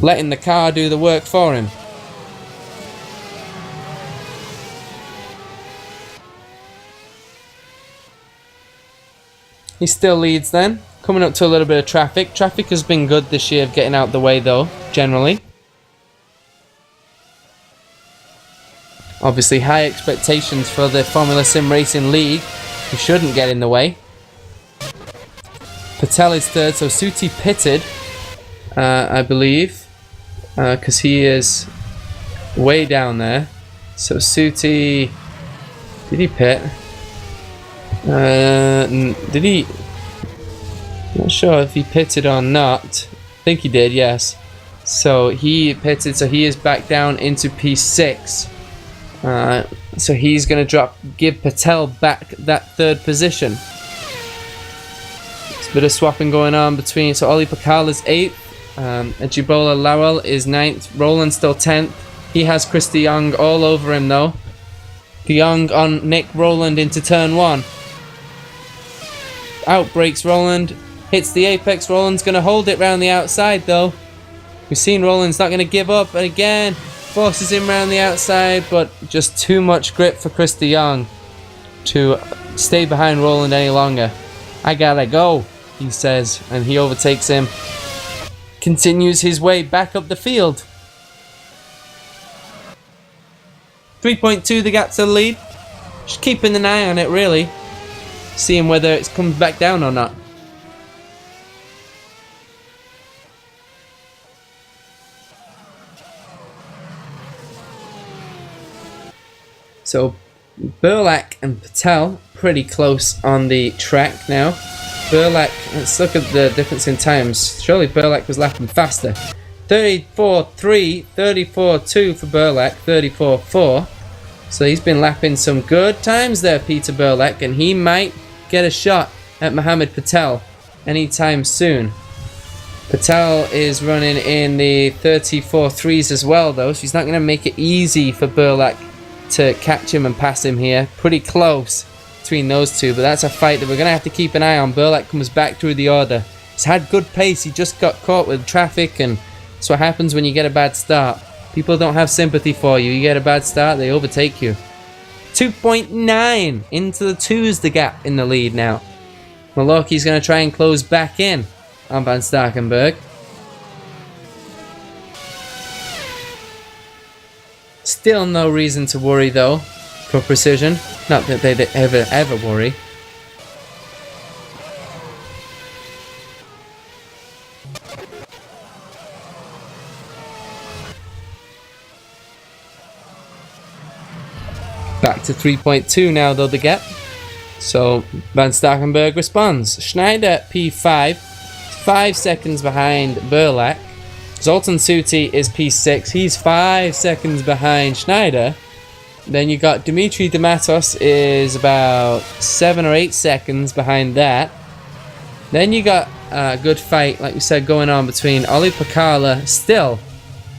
letting the car do the work for him. He still leads then. Coming up to a little bit of traffic. Traffic has been good this year of getting out the way though, generally. Obviously high expectations for the Formula Sim Racing League. You shouldn't get in the way. Patel is third, so Suti pitted, I believe, because he is way down there. So Suti, did he pit? Did he? Not sure if he pitted or not. I think he did, yes. So he pitted, so he is back down into P6. So he's going to give Patel back that third position. There's a bit of swapping going on between, so Ollie Pakal is 8th, Ajibola Lowell is 9th, Roland still 10th. He has Chris De Jong all over him though. De Jong on Nick Roland into turn 1. Out breaks Roland, hits the apex. Roland's going to hold it round the outside though. We've seen Roland's not going to give up, and again forces him round the outside, but just too much grip for Chris De Jong to stay behind Roland any longer. I gotta go, he says, and he overtakes him. Continues his way back up the field. 3.2 the gap to the lead. Just keeping an eye on it really. Seeing whether it comes back down or not. So Burlak and Patel pretty close on the track now. Burlak, let's look at the difference in times. Surely Burlak was lapping faster. 34.3, 34.2 for Burlak, 34.4. So he's been lapping some good times there, Peter Burlak, and he might get a shot at Mohammed Patel anytime soon. Patel is running in the 34.3s as well though, so he's not going to make it easy for Burlak to catch him and pass him here. Pretty close between those two, but that's a fight that we're going to have to keep an eye on. Burlak comes back through the order. He's had good pace, he just got caught with traffic, and that's what happens when you get a bad start. People don't have sympathy for you. You get a bad start, they overtake you. 2.9 into the 2's the gap in the lead now. Malocki's going to try and close back in on Van Starkenburg. Still no reason to worry though for precision. Not that they ever worry. Back to 3.2 now though the gap. So Van Starkenburg responds. Schneider P5, 5 seconds behind Burlak. Zoltan Suti is P6, he's 5 seconds behind Schneider. Then you got Dimitri Dematos is about 7 or 8 seconds behind that. Then you got a good fight, like we said, going on between Ollie Pakala still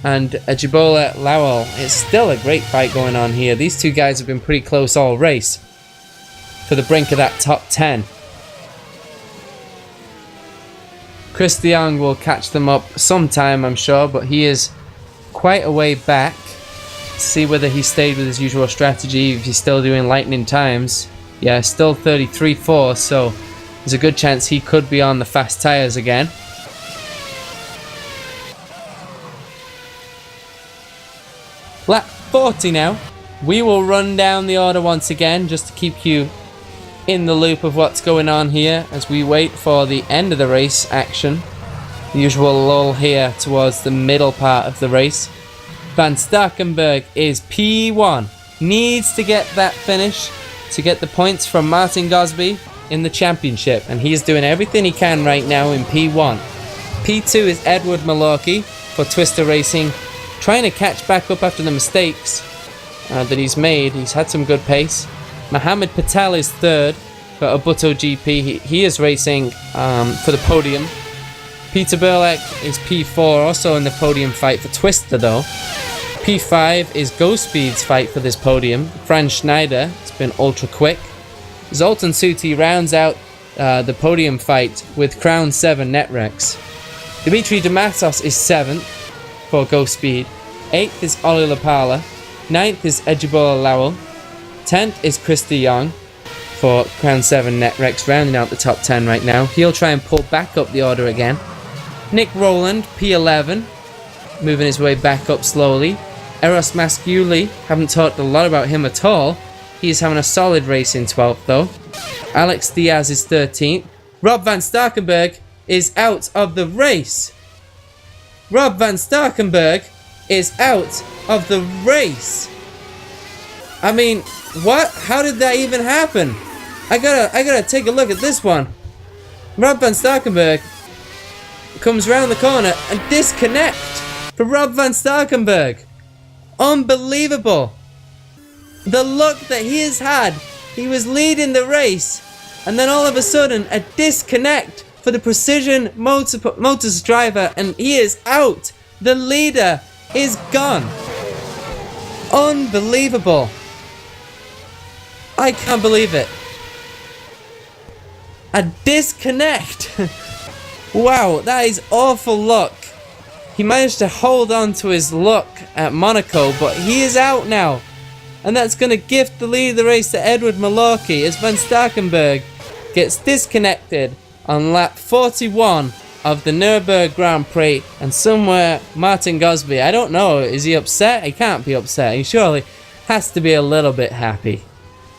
and Ajibola Lowell. It's still a great fight going on here. These two guys have been pretty close all race for the brink of that top 10. Chris De Jong will catch them up sometime, I'm sure, but he is quite a way back. See whether he stayed with his usual strategy, if he's still doing lightning times. Yeah, still 33.4, so there's a good chance he could be on the fast tyres again. Lap 40 now. We will run down the order once again just to keep you in the loop of what's going on here as we wait for the end of the race action. The usual lull here towards the middle part of the race. Van Starkenburg is P1. Needs to get that finish to get the points from Martin Gosby in the championship, and he's doing everything he can right now in P1. P2 is Edward Malorki for Twister Racing, trying to catch back up after the mistakes that he's made. He's had some good pace. Mohammed Patel is third for Abuto GP. He is racing for the podium. Peter Burlak is P4, also in the podium fight for Twister though. P5 is Ghost Speed's fight for this podium. Franz Schneider has been ultra quick. Zoltan Suti rounds out the podium fight with Crown 7 Netrex. Dimitri Damasos is 7th for Ghost Speed. 8th is Ollie Lapala. 9th is Ejibola Lowell. 10th is Chris de Jong for Crown 7 Netrex, rounding out the top 10 right now. He'll try and pull back up the order again. Nick Rowland, P11, moving his way back up slowly. Eros Masciuli, haven't talked a lot about him at all. He's having a solid race in 12th though. Alex Diaz is 13th. Rob van Starkenburg is out of the race. Rob van Starkenburg is out of the race. I mean, what? How did that even happen? I gotta take a look at this one. Rob van Starkenburg comes round the corner and disconnect for Rob van Starkenburg. Unbelievable. The luck that he has had. He was leading the race and then all of a sudden a disconnect for the Precision Motors driver and he is out. The leader is gone. Unbelievable. I can't believe it. A disconnect. Wow, that is awful luck. He managed to hold on to his luck at Monaco, but he is out now. And that's going to gift the lead of the race to Edward Malorki as Van Starkenburg gets disconnected on lap 41 of the Nurburgring Grand Prix. And somewhere Martin Gosby, I don't know, is he upset? He can't be upset. He surely has to be a little bit happy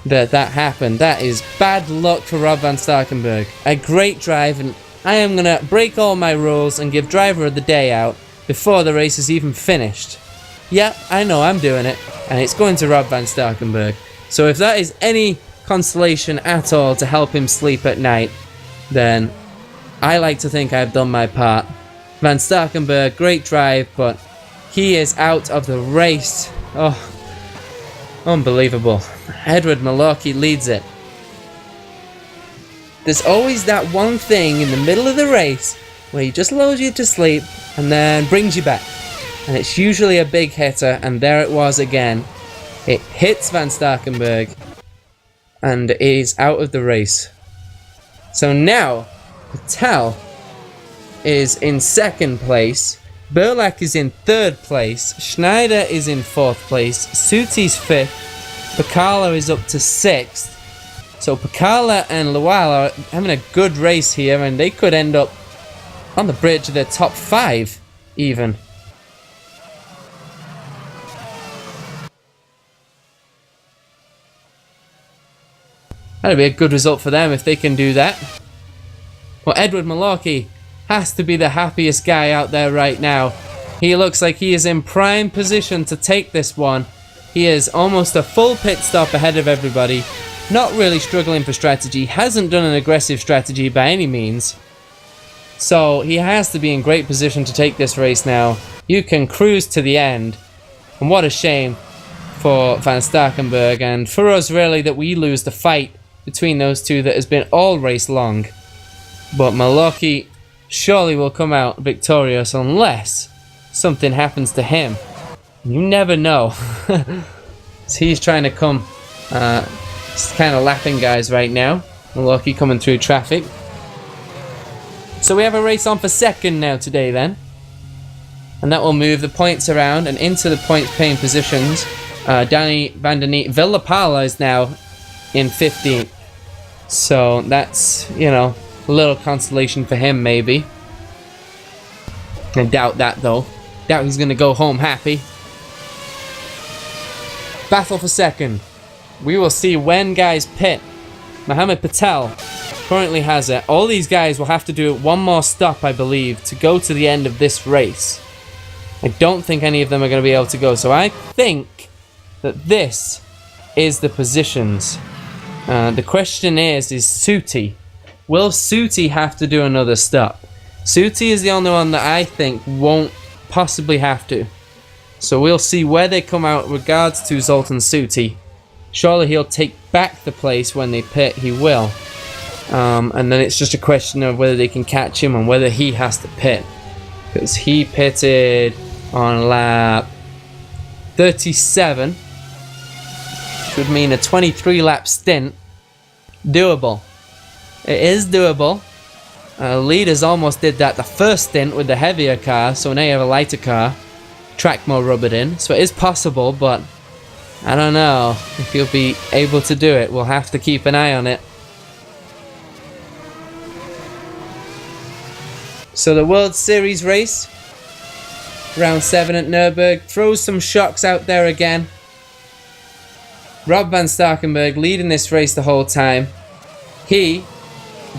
that happened. That is bad luck for Rob van Starkenburg. A great drive, and I am going to break all my rules and give driver of the day out before the race is even finished. Yep, I know I'm doing it, and it's going to Rob van Starkenburg. So if that is any consolation at all to help him sleep at night, then I like to think I've done my part. Van Starkenburg, great drive, but he is out of the race. Oh, unbelievable. Edward Malorki leads it. There's always that one thing in the middle of the race where he just lulls you to sleep and then brings you back. And it's usually a big hitter, and there it was again. It hits Van Starkenburg and is out of the race. So now, Patel is in 2nd place, Burlak is in 3rd place, Schneider is in 4th place, Suti's 5th, Pacala is up to 6th. So Pacala and Lowell are having a good race here, and they could end up on the bridge of the top 5 even. That'd be a good result for them if they can do that. Well, Edward Malorki has to be the happiest guy out there right now. He looks like he is in prime position to take this one. He is almost a full pit stop ahead of everybody. Not really struggling for strategy. Hasn't done an aggressive strategy by any means. So he has to be in great position to take this race now. You can cruise to the end. And what a shame for Van Starkenburg, and for us really, that we lose the fight between those two that has been all race long. But Malorki surely will come out victorious unless something happens to him. You never know. So he's trying to come, he's kind of lapping guys right now. Malorki coming through traffic. So we have a race on for 2nd now today then. And that will move the points around and into the points paying positions. Danny van der Neet Villapala is now in 15th. So that's, you know, a little consolation for him maybe. I doubt that though. Doubt he's going to go home happy. Battle for 2nd. We will see when guys pit. Mohammed Patel currently has it. All these guys will have to do one more stop, I believe, to go to the end of this race. I don't think any of them are going to be able to go. So I think that this is the positions. The question is Suti. Will Suti have to do another stop? Suti is the only one that I think won't possibly have to. So we'll see where they come out regards to Zoltan Suti. Surely he'll take back the place when they pit. He will. And then it's just a question of whether they can catch him and whether he has to pit, because he pitted on lap 37, which would mean a 23 lap stint. Doable. It is doable. Leaders almost did that the first stint with the heavier car, so now you have a lighter car, track more rubbered in, so it is possible, but I don't know if you'll be able to do it. We'll have to keep an eye on it. So the World Series race, round 7 at Nurburgring, throws some shocks out there again. Rob van Starkenburg leading this race the whole time. He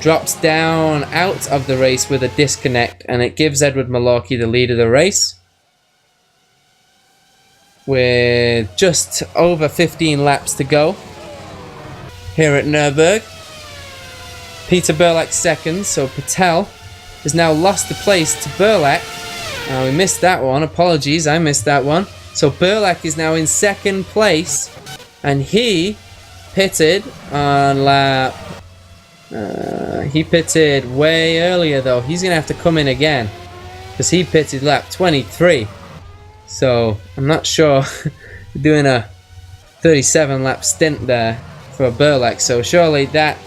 drops down out of the race with a disconnect, and it gives Edward Malorky the lead of the race with just over 15 laps to go here at Nurburgring. Peter Burlack second, so Patel has now lost the place to Burlack. We missed that one, apologies, I missed that one. So Burlack is now in second place, and he pitted on lap... he pitted way earlier though. He's gonna have to come in again because he pitted lap 23. So I'm not sure doing a 37 lap stint there for Burlack. So surely that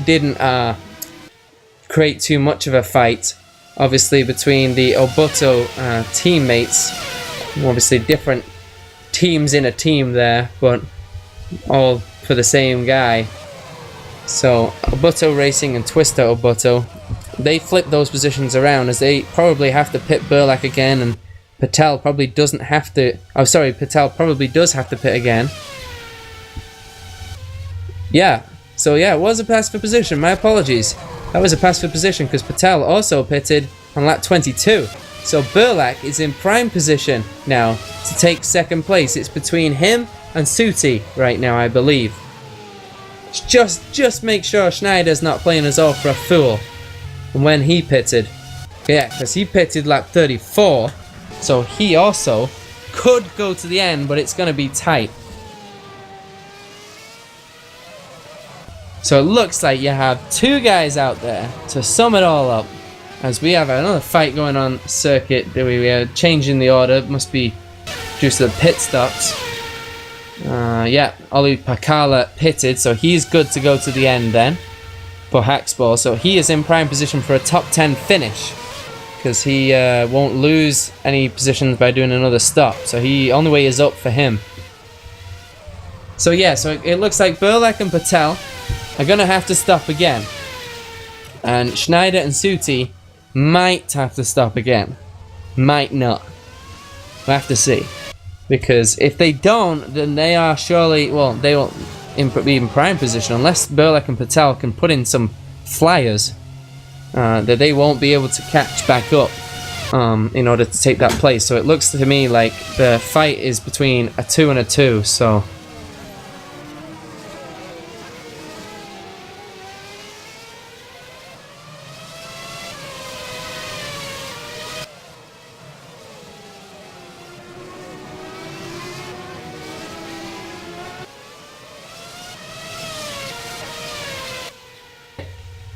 didn't create too much of a fight. Obviously between the Obuto teammates, obviously different teams in a team there, but all for the same guy. So Obuto Racing and Twister Obuto, they flip those positions around as they probably have to pit Burlack again, and Patel probably doesn't have to. Oh, sorry, Patel probably does have to pit again. Yeah, so yeah, it was a pass for position. My apologies. That was a pass for position because Patel also pitted on lap 22. So Burlack is in prime position now to take second place. It's between him and Suti right now, I believe. Just make sure Schneider's not playing us all for a fool when he pitted. Yeah, because he pitted lap 34, so he also could go to the end, but it's going to be tight. So it looks like you have two guys out there to sum it all up, as we have another fight going on circuit. We are changing the order, must be due to the pit stops. Yeah, Ollie Pakala pitted, so he's good to go to the end then for Haxball. So he is in prime position for a top 10 finish because he won't lose any positions by doing another stop. So he only way is up for him. So yeah, so it looks like Burlack and Patel are going to have to stop again. And Schneider and Suti might have to stop again. Might not. We'll have to see. Because if they don't, then they are surely, well, they will be in prime position unless Burlack and Patel can put in some flyers that they won't be able to catch back up in order to take that place. So it looks to me like the fight is between a 2 and a 2, so...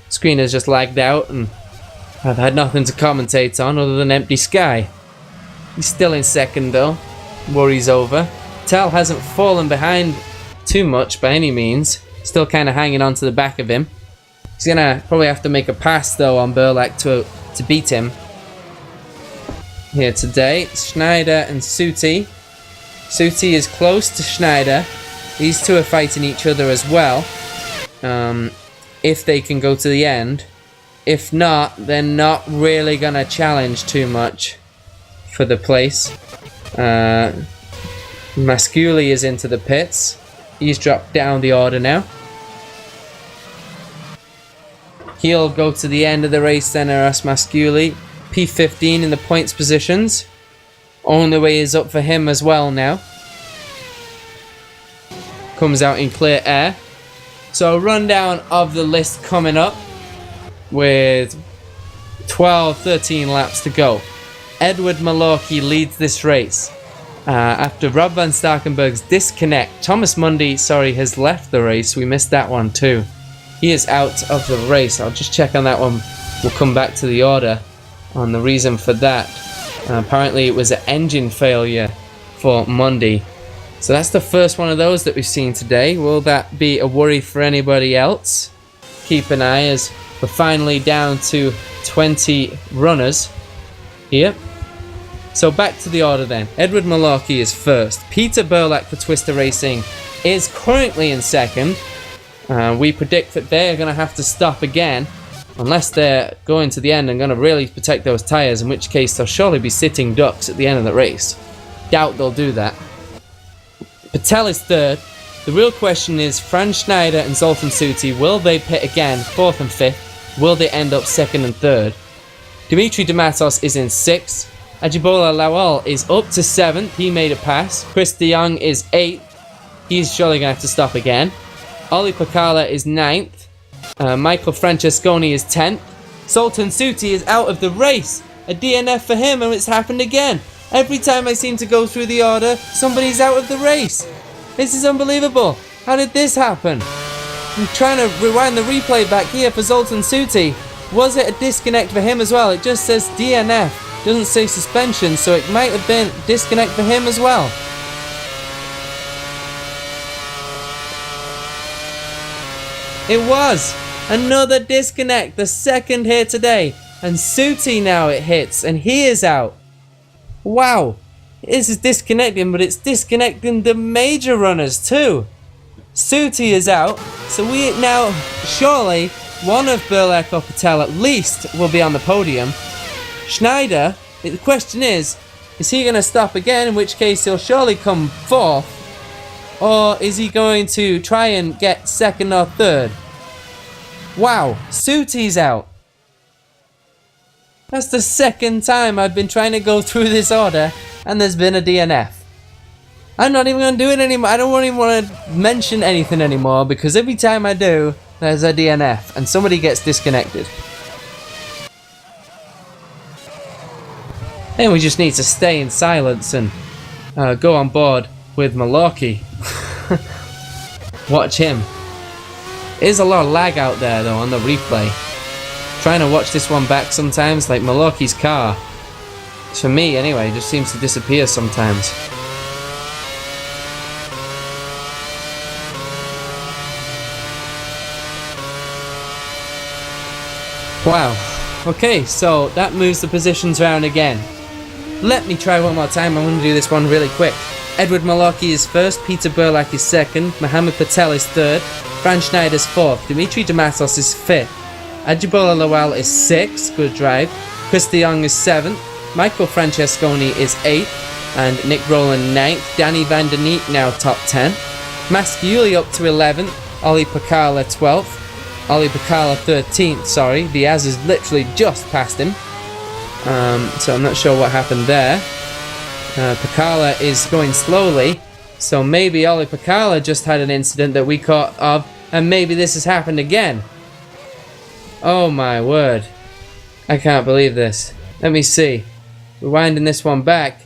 Screen has just lagged out and I've had nothing to commentate on other than empty sky. He's still in second though. Worry's over. Tal hasn't fallen behind too much by any means. Still kind of hanging on to the back of him. He's gonna probably have to make a pass though on Burlack to beat him here today. Schneider and Suti. Suti is close to Schneider. These two are fighting each other as well. If they can go to the end. If not, they're not really gonna challenge too much for the place. Masculi is into the pits. He's dropped down the order now. He'll go to the end of the race then, Eras Masculi. P15 in the points positions. Only way is up for him as well now. Comes out in clear air. So a rundown of the list coming up with 12-13 laps to go. Edward Malorky leads this race. After Rob van Starkenburg's disconnect, Thomas Mundy, has left the race. We missed that one too. he is out of the race. I'll just check on that one. We'll come back to the order on the reason for that. Apparently it was an engine failure for Monday. So that's the first one of those that we've seen today. Will that be a worry for anybody else? Keep an eye as we're finally down to 20 runners here. So back to the order then. Edward Malarkey is first. Peter Burlak for Twister Racing is currently in second. We predict that they're going to have to stop again unless they're going to the end and going to really protect those tyres, in which case they'll surely be sitting ducks at the end of the race. Doubt they'll do that. Patel is third. The real question is Franz Schneider and Zoltan Suti, will they pit again, fourth and fifth? Will they end up second and third? Dimitri Dematos is in sixth. Ajibola Lawal is up to seventh. He made a pass. Chris de Jong is eighth. He's surely going to have to stop again. Ollie Pakala is ninth. Michael Francesconi is 10th. Zoltan Suti is out of the race. A DNF for him, and it's happened again. Every time I seem to go through the order, somebody's out of the race. This is unbelievable. How did this happen? I'm trying to rewind the replay back here for Zoltan Suti. Was it a disconnect for him as well? It just says DNF. Doesn't say suspension, so it might have been disconnect for him as well. It was another disconnect, the second here today. And Suti now it hits, and he is out. Wow. This is disconnecting, but it's disconnecting the major runners too. Suti is out, so we now, surely, one of Burlak or Patel at least will be on the podium. Schneider, the question is he going to stop again, in which case he'll surely come fourth? Or is he going to try and get second or third? Wow, Suti's out. That's the second time I've been trying to go through this order and there's been a DNF. I'm not even going to do it anymore. I don't even want to mention anything anymore because every time I do, there's a DNF and somebody gets disconnected. And we just need to stay in silence and go on board with Malarkey. Watch him. There's a lot of lag out there though on the replay. Trying to watch this one back sometimes, like Malarkey's car, for me anyway, just seems to disappear sometimes. Wow. Okay, so that moves the positions around again. Let me try one more time. I'm going to do this one really quick. Edward Malarkey is first, Peter Burlak is second, Mohammed Patel is third, Franz Schneider's fourth, Dimitri Dematos is fifth, Ajibola Lawal is sixth, good drive, Chris de Jong is seventh, Michael Francesconi is eighth, and Nick Rowland ninth, Danny van der Neek now top 10, Masciuli up to 11th, Ollie Pakala 12th, Ollie Pakala 13th, sorry, Diaz has literally just passed him, so I'm not sure what happened there. Pakala is going slowly, so maybe Ollie Pakala just had an incident that we caught of, and maybe this has happened again. Oh my word. I can't believe this. Let me see. Rewinding this one back.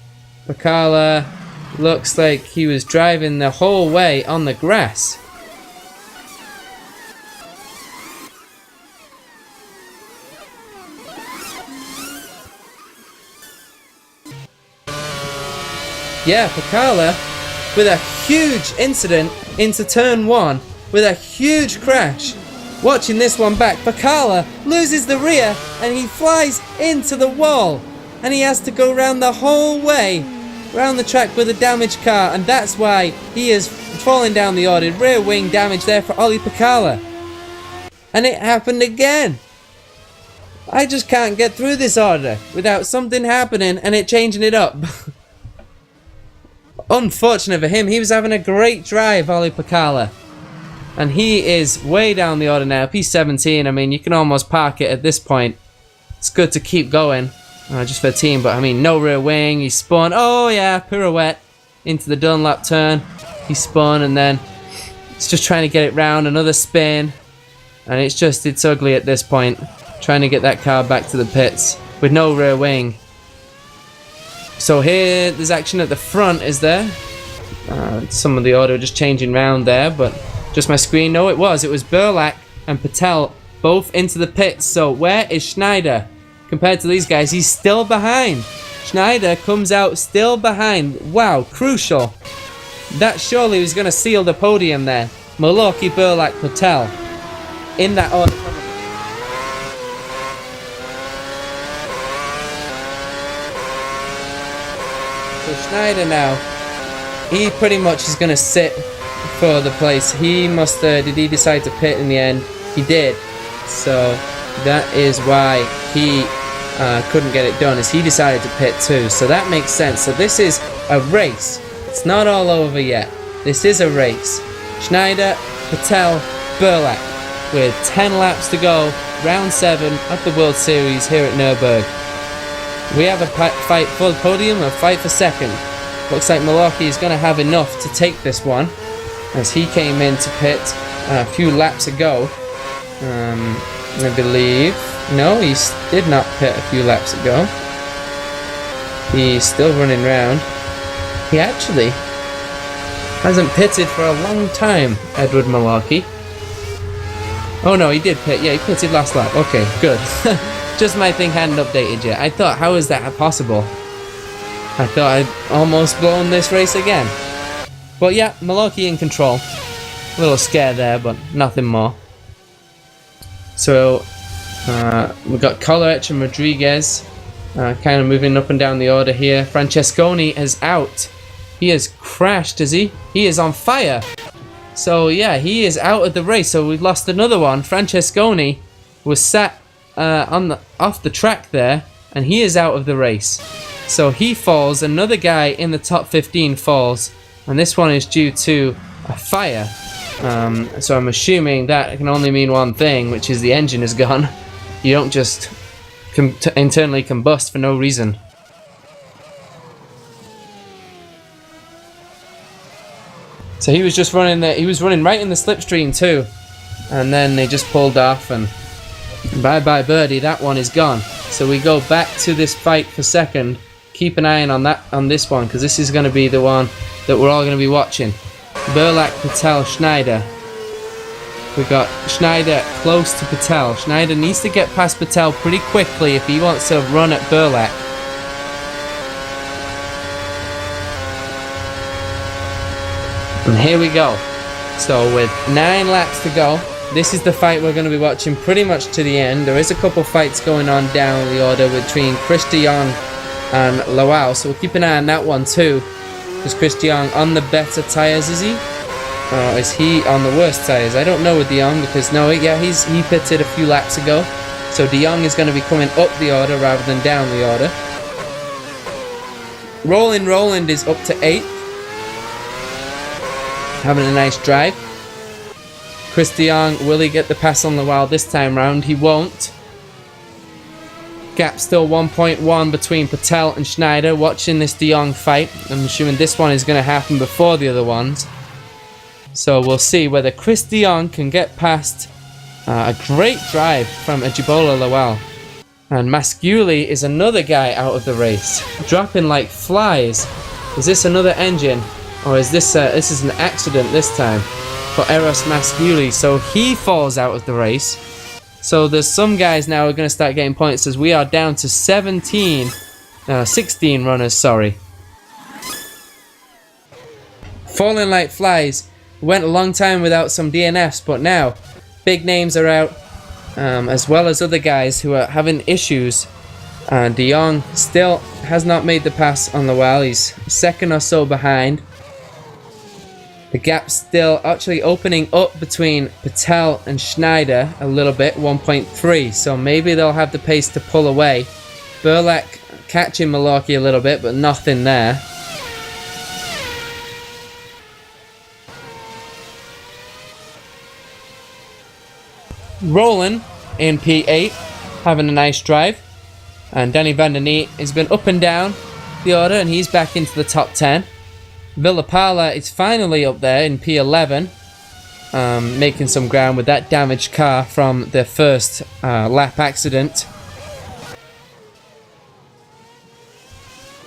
Pakala looks like he was driving the whole way on the grass. Yeah, Pakala with a huge incident into turn one with a huge crash. Watching this one back, Pakala loses the rear and he flies into the wall and he has to go round the whole way round the track with a damaged car, and that's why he is falling down the order. Rear wing damage there for Ollie Pakala. And it happened again. I just can't get through this order without something happening and it changing it up. Unfortunate for him, he was having a great drive, Ollie Pakala. And he is way down the order now. P17, I mean, you can almost park it at this point. It's good to keep going, just for the team, but I mean, no rear wing, he spun, oh yeah, pirouette, into the Dunlop turn. He spun and then it's just trying to get it round, another spin. And it's ugly at this point. Trying to get that car back to the pits with no rear wing. So here, there's action at the front, is there? Some of the order just changing round there, but just my screen. No, it was Burlak and Patel both into the pits. So where is Schneider? Compared to these guys, he's still behind. Schneider comes out still behind. Wow, crucial. That surely was going to seal the podium there. Malorky, Burlak, Patel. In that order. So Schneider now, he pretty much is going to sit for the place. He must, did he decide to pit in the end? He did. So that is why he couldn't get it done, as he decided to pit too. So that makes sense. So this is a race. It's not all over yet. This is a race. Schneider, Patel, Burlak, with 10 laps to go, round 7 of the World Series here at Nurburgring. We have a fight for the podium, a fight for second. Looks like Malorky is going to have enough to take this one, as he came in to pit a few laps ago. I believe. No, he did not pit a few laps ago. He's still running round. He actually hasn't pitted for a long time, Edward Malorky. Oh no, he did pit. Yeah, he pitted last lap. Okay, good. Just my thing hadn't updated yet. I thought, how is that possible? I thought I'd almost blown this race again. But yeah, Malorky in control. A little scared there, but nothing more. So we've got Coleridge and Rodriguez kind of moving up and down the order here. Francesconi is out. He has crashed, is he? He is on fire. So yeah, he is out of the race. So we've lost another one. Francesconi was sat off the track there, and he is out of the race. So he falls. Another guy in the top 15 falls, and this one is due to a fire. So I'm assuming that can only mean one thing, which is the engine is gone. You don't just internally combust for no reason. So he was just running there. He was running right in the slipstream too, and then they just pulled off, and bye bye birdie. That one is gone. So we go back to this fight for second. Keep an eye on this one, because this is going to be the one that we're all going to be watching. Burlak, Patel, Schneider. We got Schneider close to Patel. Schneider needs to get past Patel pretty quickly if he wants to run at Burlak. And here we go. So with 9 laps to go, this is the fight we're going to be watching pretty much to the end. There is a couple fights going on down the order between Chris de Jong and Lowell, so we'll keep an eye on that one too. Is Chris de Jong on the better tyres, is he? Or is he on the worst tyres? I don't know with de Jong, because no, yeah, he pitted a few laps ago. So de Jong is going to be coming up the order rather than down the order. Roland is up to 8th. Having a nice drive. Chris de Jong, will he get the pass on Lowell this time round? He won't. Gap still 1.1 between Patel and Schneider. Watching this de Jong fight. I'm assuming this one is going to happen before the other ones. So we'll see whether Chris de Jong can get past a great drive from Ajibola Lowell. And Masculi is another guy out of the race, dropping like flies. Is this another engine, or is this is an accident this time for Eros Masculi? So he falls out of the race. So there's some guys now who are going to start getting points, as we are down to 16 runners, sorry. Falling like flies. Went a long time without some DNFs, but now big names are out, as well as other guys who are having issues. De Jong still has not made the pass on Lowell. He's second or so behind. The gap's still actually opening up between Patel and Schneider a little bit, 1.3. So maybe they'll have the pace to pull away. Burlak catching Malorky a little bit, but nothing there. Roland in P8, having a nice drive. And Danny van der Neet has been up and down the order, and he's back into the top 10. Villapala is finally up there in P11, making some ground with that damaged car from their first lap accident.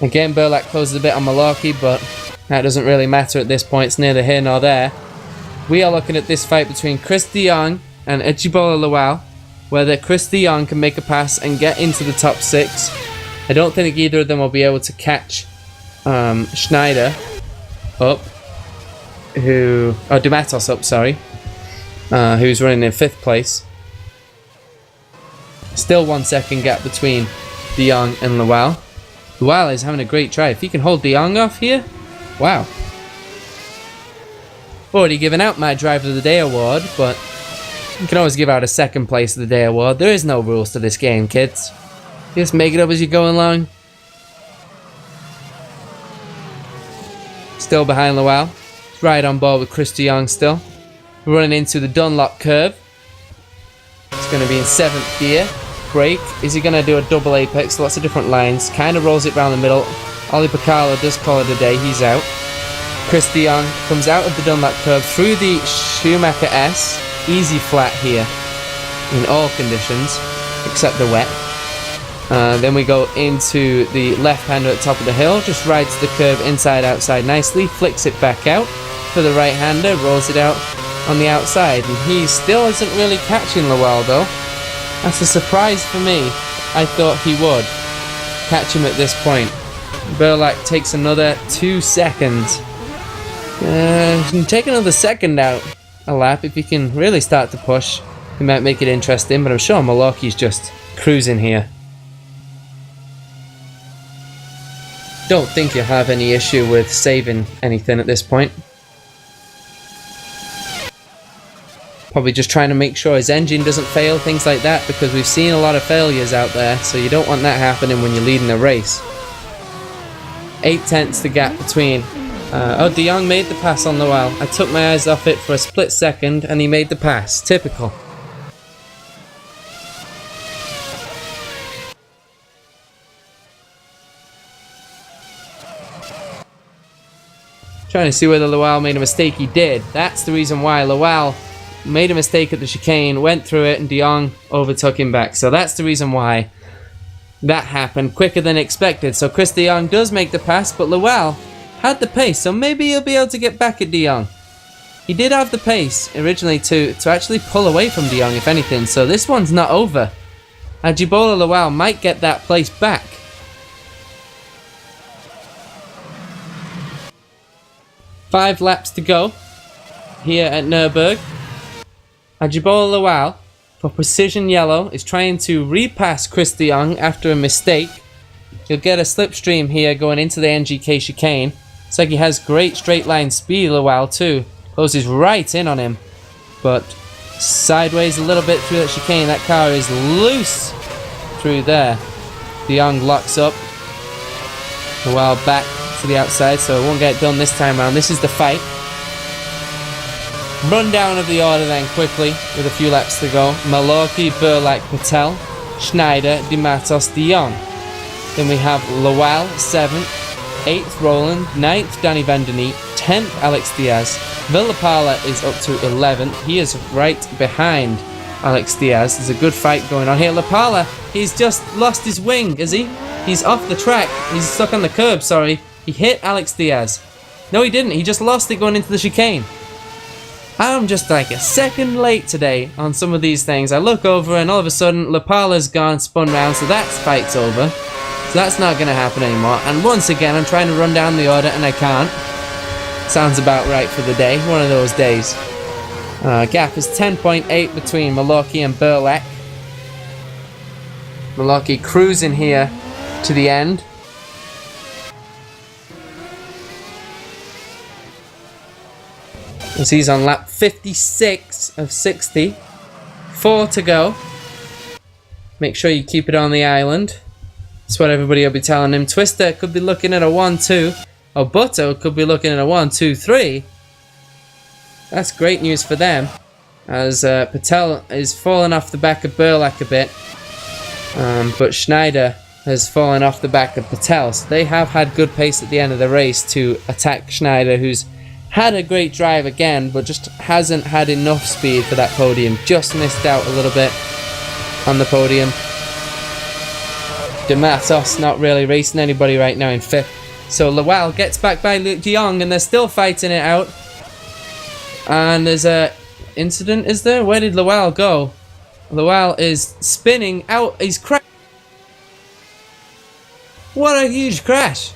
Again, Burlak closes a bit on Malorky, but that doesn't really matter at this point. It's neither here nor there. We are looking at this fight between Chris de Jong and Ejibola Lawal, whether Chris de Jong can make a pass and get into the top 6. I don't think either of them will be able to catch Schneider up, Dematos up, sorry, who's running in 5th place. Still 1 second gap between de Jong and Lawal. Lawal is having a great try. If he can hold de Jong off here, wow. Already given out my Driver of the Day award, but you can always give out a 2nd place of the day award. There is no rules to this game, kids. Just make it up as you go along. Still behind Lawal. Right on board with Chris de Jong still. We're running into the Dunlop curve. It's going to be in 7th gear. Brake. Is he going to do a double apex? Lots of different lines. Kind of rolls it round the middle. Ollie Pacalo does call it a day. He's out. Chris de Jong comes out of the Dunlop curve through the Schumacher S. Easy flat here in all conditions except the wet. Then we go into the left-hander at the top of the hill. Just rides the curve inside outside nicely. Flicks it back out for the right-hander. Rolls it out on the outside. And he still isn't really catching Lawal though. That's a surprise for me. I thought he would catch him at this point. Burlak takes another 2 seconds. Take another second out a lap. If he can really start to push, he might make it interesting, but I'm sure Milwaukee's just cruising here. Don't think you'll have any issue with saving anything at this point. Probably just trying to make sure his engine doesn't fail, things like that, because we've seen a lot of failures out there, so you don't want that happening when you're leading a race. 8/10 the gap between. De Jong made the pass on Lawal. I took my eyes off it for a split second and he made the pass. Typical. Trying to see whether Lawal made a mistake. He did. That's the reason why Lawal made a mistake at the chicane, went through it, and de Jong overtook him back. So that's the reason why that happened quicker than expected. So Chris de Jong does make the pass, but Lawal had the pace, so maybe he'll be able to get back at de Jong. He did have the pace originally to actually pull away from de Jong, if anything, so this one's not over. Ajibola Lawal might get that place back. Five laps to go here at Nurburgring. Ajibola Lawal, for precision yellow, is trying to repass Chris de Jong after a mistake. He'll get a slipstream here going into the NGK chicane. Looks like he has great straight line speed, Lawal too. Closes right in on him, but sideways a little bit through that chicane. That car is loose through there. De Jong locks up. Lawal back to the outside, so it won't get done this time around. This is the fight. Rundown of the order then quickly with a few laps to go. Milwaukee, Burlak, Patel, Schneider, Dematos, de Jong. Then we have Lawal 7th, 8th Roland, 9th Danny Van Der Neat, 10th Alex Diaz. Villapala is up to 11th. He is right behind Alex Diaz. There's a good fight going on here. Lapala, he's just lost his wing, is he? He's off the track. He's stuck on the curb, sorry. He hit Alex Diaz. No, he didn't. He just lost it going into the chicane. I'm just like a second late today on some of these things. I look over and all of a sudden Lapala's gone, spun round, so that fight's over. So that's not going to happen anymore. And once again, I'm trying to run down the order and I can't. Sounds about right for the day. One of those days. Gap is 10.8 between Milwaukee and Burlak. Milwaukee cruising here to the end. As he's on lap 56 of 60. 4 to go. Make sure you keep it on the island. That's what everybody will be telling him. Twister could be looking at a 1-2. Obuto could be looking at a 1-2-3. That's great news for them. As Patel is falling off the back of Burlak a bit. But Schneider has fallen off the back of Patel. So they have had good pace at the end of the race to attack Schneider, who's had a great drive again, but just hasn't had enough speed for that podium. Just missed out a little bit on the podium. Dematos not really racing anybody right now in 5th. So Lawal gets back by de Jong and they're still fighting it out. And there's a incident, is there? Where did Lowell go? Lowell is spinning out. He's crashed. What a huge crash.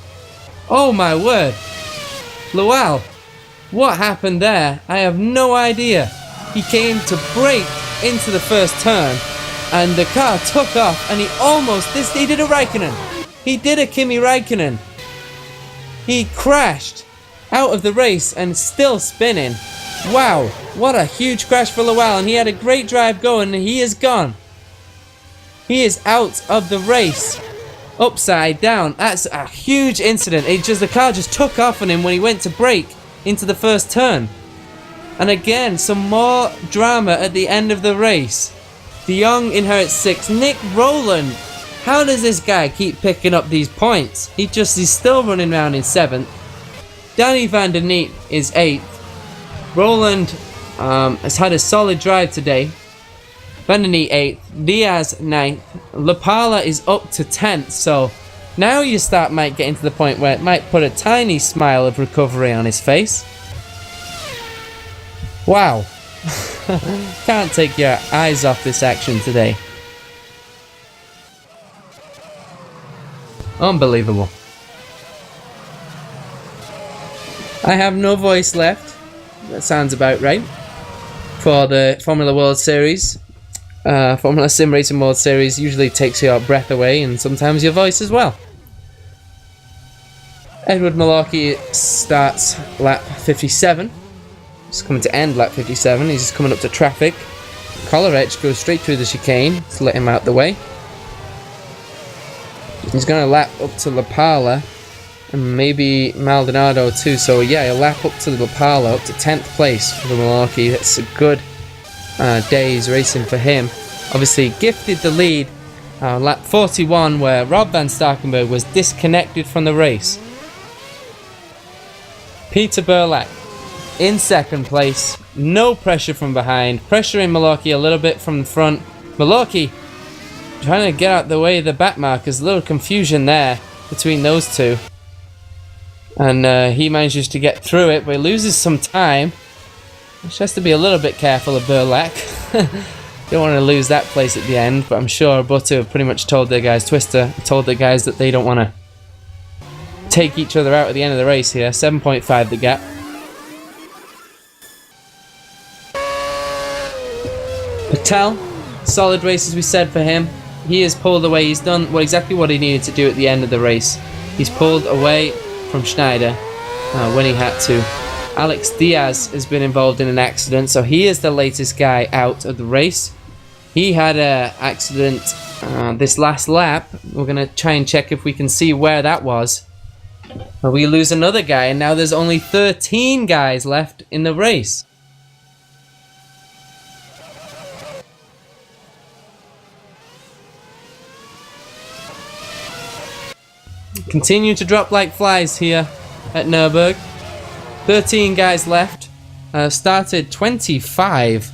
Oh my word. Lowell, what happened there? I have no idea. He came to brake into the first turn and the car took off and he did a Raikkonen. He did a Kimi Raikkonen. He crashed out of the race and still spinning. Wow, what a huge crash for Lowell, and he had a great drive going and he is gone. He is out of the race. Upside down. That's a huge incident. The car just took off on him when he went to brake into the first turn. And again, some more drama at the end of the race. De Jong inherits 6. Nick Rowland. How does this guy keep picking up these points? He's still running around in 7th. Danny van der Neet is 8th. Rowland has had a solid drive today. Van der Neet 8th. Diaz 9th. Lapala is up to 10th. So now might get into the point where it might put a tiny smile of recovery on his face. Wow. Can't take your eyes off this action today. Unbelievable. I have no voice left. That sounds about right. For the Formula World Series. Formula Sim Racing World Series usually takes your breath away and sometimes your voice as well. Edward Malaki starts lap 57. He's coming to end lap 57. He's just coming up to traffic. Coleridge goes straight through the chicane to let him out the way. He's going to lap up to Lapala and maybe Maldonado too. So yeah, he'll lap up to Lapala, up to 10th place for the Malaki. That's a good day's racing for him. Obviously gifted the lead lap 41 where Rob van Starkenburg was disconnected from the race. Peter Burlack in 2nd place, no pressure from behind, pressuring Malaki a little bit from the front. Malaki trying to get out the way of the back markers, a little confusion there between those two. And he manages to get through it, but he loses some time. Which has to be a little bit careful of Burlack. Don't want to lose that place at the end, but I'm sure Buttu have pretty much told their guys, Twister told their guys that they don't want to take each other out at the end of the race here. 7.5 the gap. Patel, solid race as we said for him. He has pulled away, he's done exactly what he needed to do at the end of the race. He's pulled away from Schneider when he had to. Alex Diaz has been involved in an accident, so he is the latest guy out of the race. He had an accident this last lap. We're going to try and check if we can see where that was. We lose another guy, and now there's only 13 guys left in the race. Continue to drop like flies here at Nürburgring. 13 guys left. Started 25.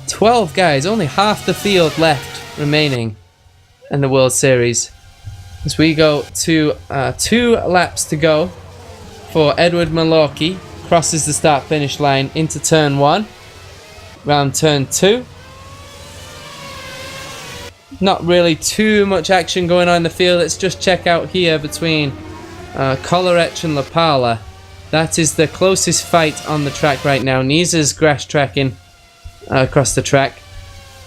12 guys, only half the field left remaining in the World Series. As we go to 2 laps to go for Edward Malaki. Crosses the start-finish line into turn 1. Round turn 2. Not really too much action going on in the field. Let's just check out here between Coleridge and Lapala. That is the closest fight on the track right now. Niza's grass tracking across the track.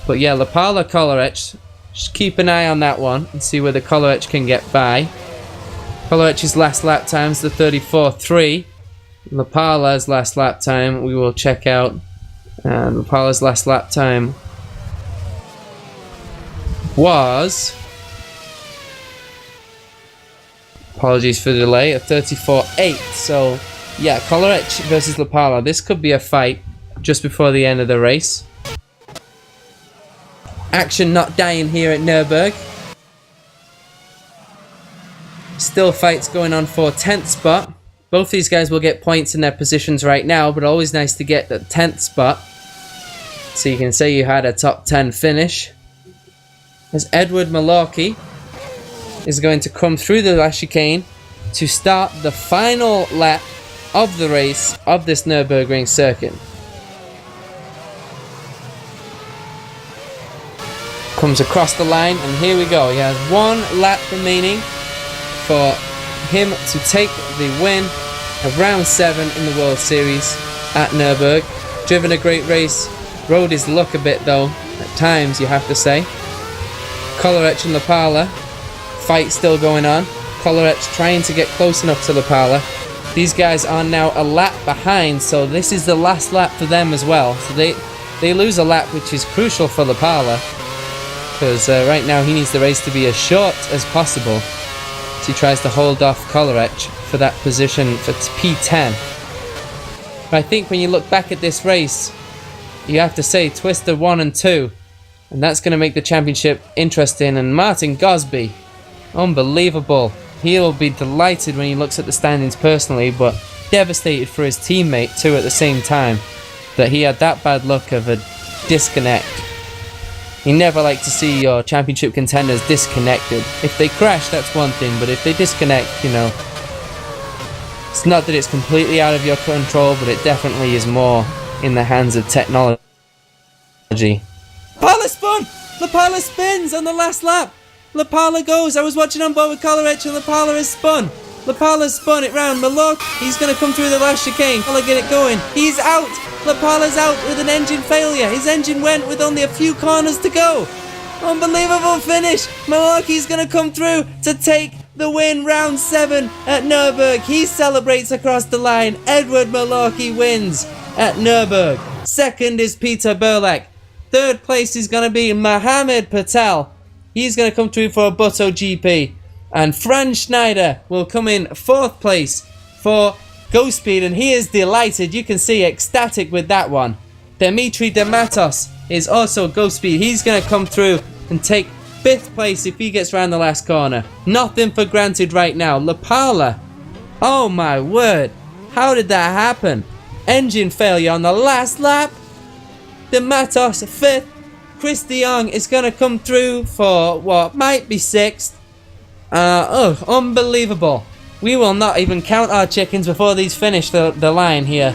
But yeah, Lapala, Coleridge. Just keep an eye on that one and see whether Coleridge can get by. Coleridge's last lap time is the 34.3. Lapala's last lap time we will check out. Lapala's last lap time was, apologies for the delay, a 34.8. So yeah, Coleridge versus Lapala. This could be a fight just before the end of the race. Action not dying here at Nürburgring. Still fights going on for 10th spot. Both these guys will get points in their positions right now, but always nice to get the 10th spot. So you can say you had a top 10 finish. As Edward Malaki is going to come through the last chicane to start the final lap of the race of this Nürburgring circuit. Comes across the line, and here we go. He has 1 lap remaining for him to take the win of round 7 in the World Series at Nurburgring. Driven a great race, rode his luck a bit though, at times you have to say. Kolarec and Lapala, fight still going on. Kolarec trying to get close enough to Lapala. These guys are now a lap behind, so this is the last lap for them as well. So they lose a lap, which is crucial for Lapala, because right now he needs the race to be as short as possible as he tries to hold off Kolarec for that position for P10. But I think when you look back at this race, you have to say Twister 1 and 2, and that's going to make the championship interesting. And Martin Gosby, unbelievable. He'll be delighted when he looks at the standings personally, but devastated for his teammate too at the same time, that he had that bad luck of a disconnect. You never like to see your championship contenders disconnected. If they crash, that's one thing, but if they disconnect, you know, it's not that it's completely out of your control, but it definitely is more in the hands of technology. Lapala spun! Lapala spins on the last lap! Lapala goes! I was watching on board with Kolarec, and Lapala has spun! Lapala's spun it round. Malok, he's going to come through the last chicane. Lapala get it going. He's out! Lapala's out with an engine failure. His engine went with only a few corners to go. Unbelievable finish! Milwaukee's going to come through to take the win round 7 at Nurburgring. He celebrates across the line. Edward Milwaukee wins at Nurburgring. Second is Peter Burlak. Third place is going to be Mohammed Patel. He's going to come through for a Butto GP. And Franz Schneider will come in 4th place for Go Speed, and he is delighted. You can see ecstatic with that one. Dimitri Dematos is also Go Speed. He's going to come through and take 5th place if he gets round the last corner. Nothing for granted right now. Lapala, oh my word, how did that happen? Engine failure on the last lap. Dematos 5th. Chris de Jong is going to come through for what might be 6th. Unbelievable. We will not even count our chickens before these finish the line here.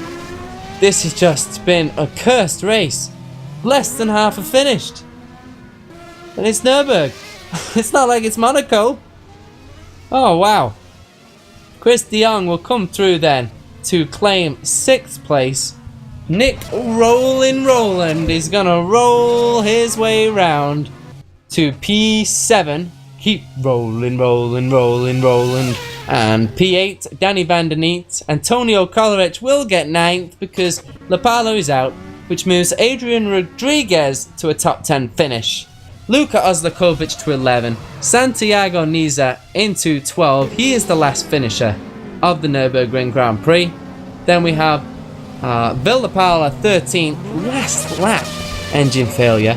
This has just been a cursed race. Less than half are finished. And it's Nurburgring. It's not like it's Monaco. Oh, wow. Chris de Jong will come through then to claim 6th place. Nick Rollin Roland is going to roll his way round to P7. Keep rolling, rolling, rolling, rolling. And P8, Danny van der Neet. Antonio Kolarec will get 9th because Lapalo is out, which moves Adrian Rodriguez to a top 10 finish. Luka Oslakovic to 11. Santiago Niza into 12. He is the last finisher of the Nürburgring Grand Prix. Then we have Villapala 13th, last lap, engine failure.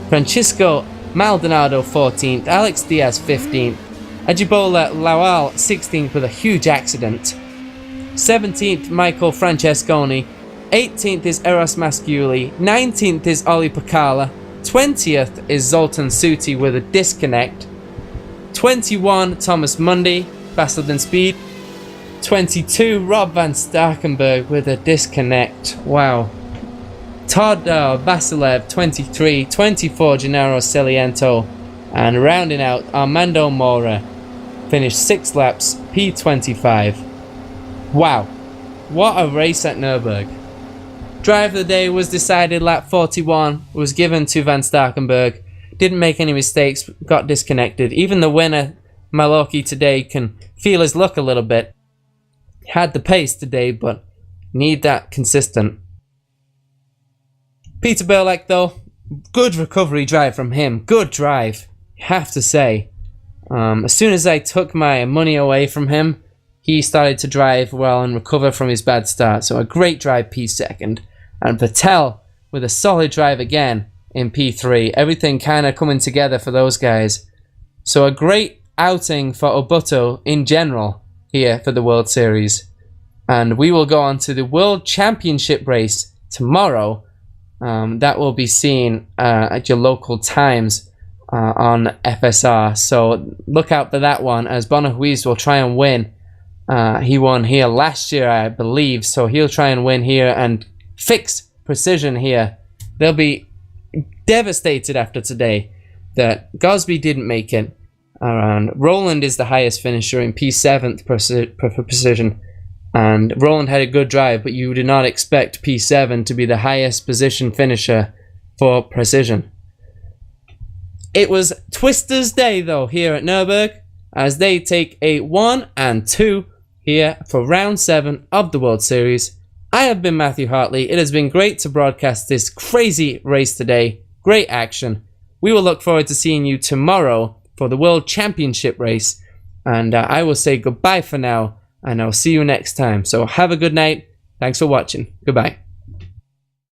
Francisco Maldonado 14th, Alex Diaz 15th, Ajibola Lawal 16th with a huge accident. 17th, Michael Francesconi. 18th is Eros Masciuli. 19th is Oli Pakala. 20th is Zoltan Suti with a disconnect. 21, Thomas Mundy, faster than speed. 22, Rob van Starkenberg with a disconnect. Wow. Todd Vasilev, 23. 24, Gennaro Celiento. And rounding out, Armando Mora. Finished 6 laps, P25. Wow. What a race at Nürburgring. Drive of the day was decided lap 41. Was given to Van Starkenberg. Didn't make any mistakes. Got disconnected. Even the winner, Malocki, today can feel his luck a little bit. Had the pace today, but need that consistent. Peter Burlak, though, good recovery drive from him. Good drive, have to say. As soon as I took my money away from him, he started to drive well and recover from his bad start. So a great drive, P2. And Patel with a solid drive again in P3. Everything kind of coming together for those guys. So a great outing for Obuto in general here for the World Series. And we will go on to the World Championship race tomorrow. That will be seen at your local times on FSR. So look out for that one, as Bonahuiz will try and win. He won here last year, I believe. So he'll try and win here and fix Precision here. They'll be devastated after today. that Gosby didn't make it. And Roland is the highest finisher in P7 for precision. And Roland had a good drive, but you did not expect P7 to be the highest position finisher for precision. It was Twister's day though here at Nurburgring, as they take a 1 and 2 here for round 7 of the World Series. I have been Matthew Hartley. It has been great to broadcast this crazy race today. Great action. We will look forward to seeing you tomorrow for the World Championship race. And I will say goodbye for now, and I'll see you next time. So have a good night. Thanks for watching. Goodbye.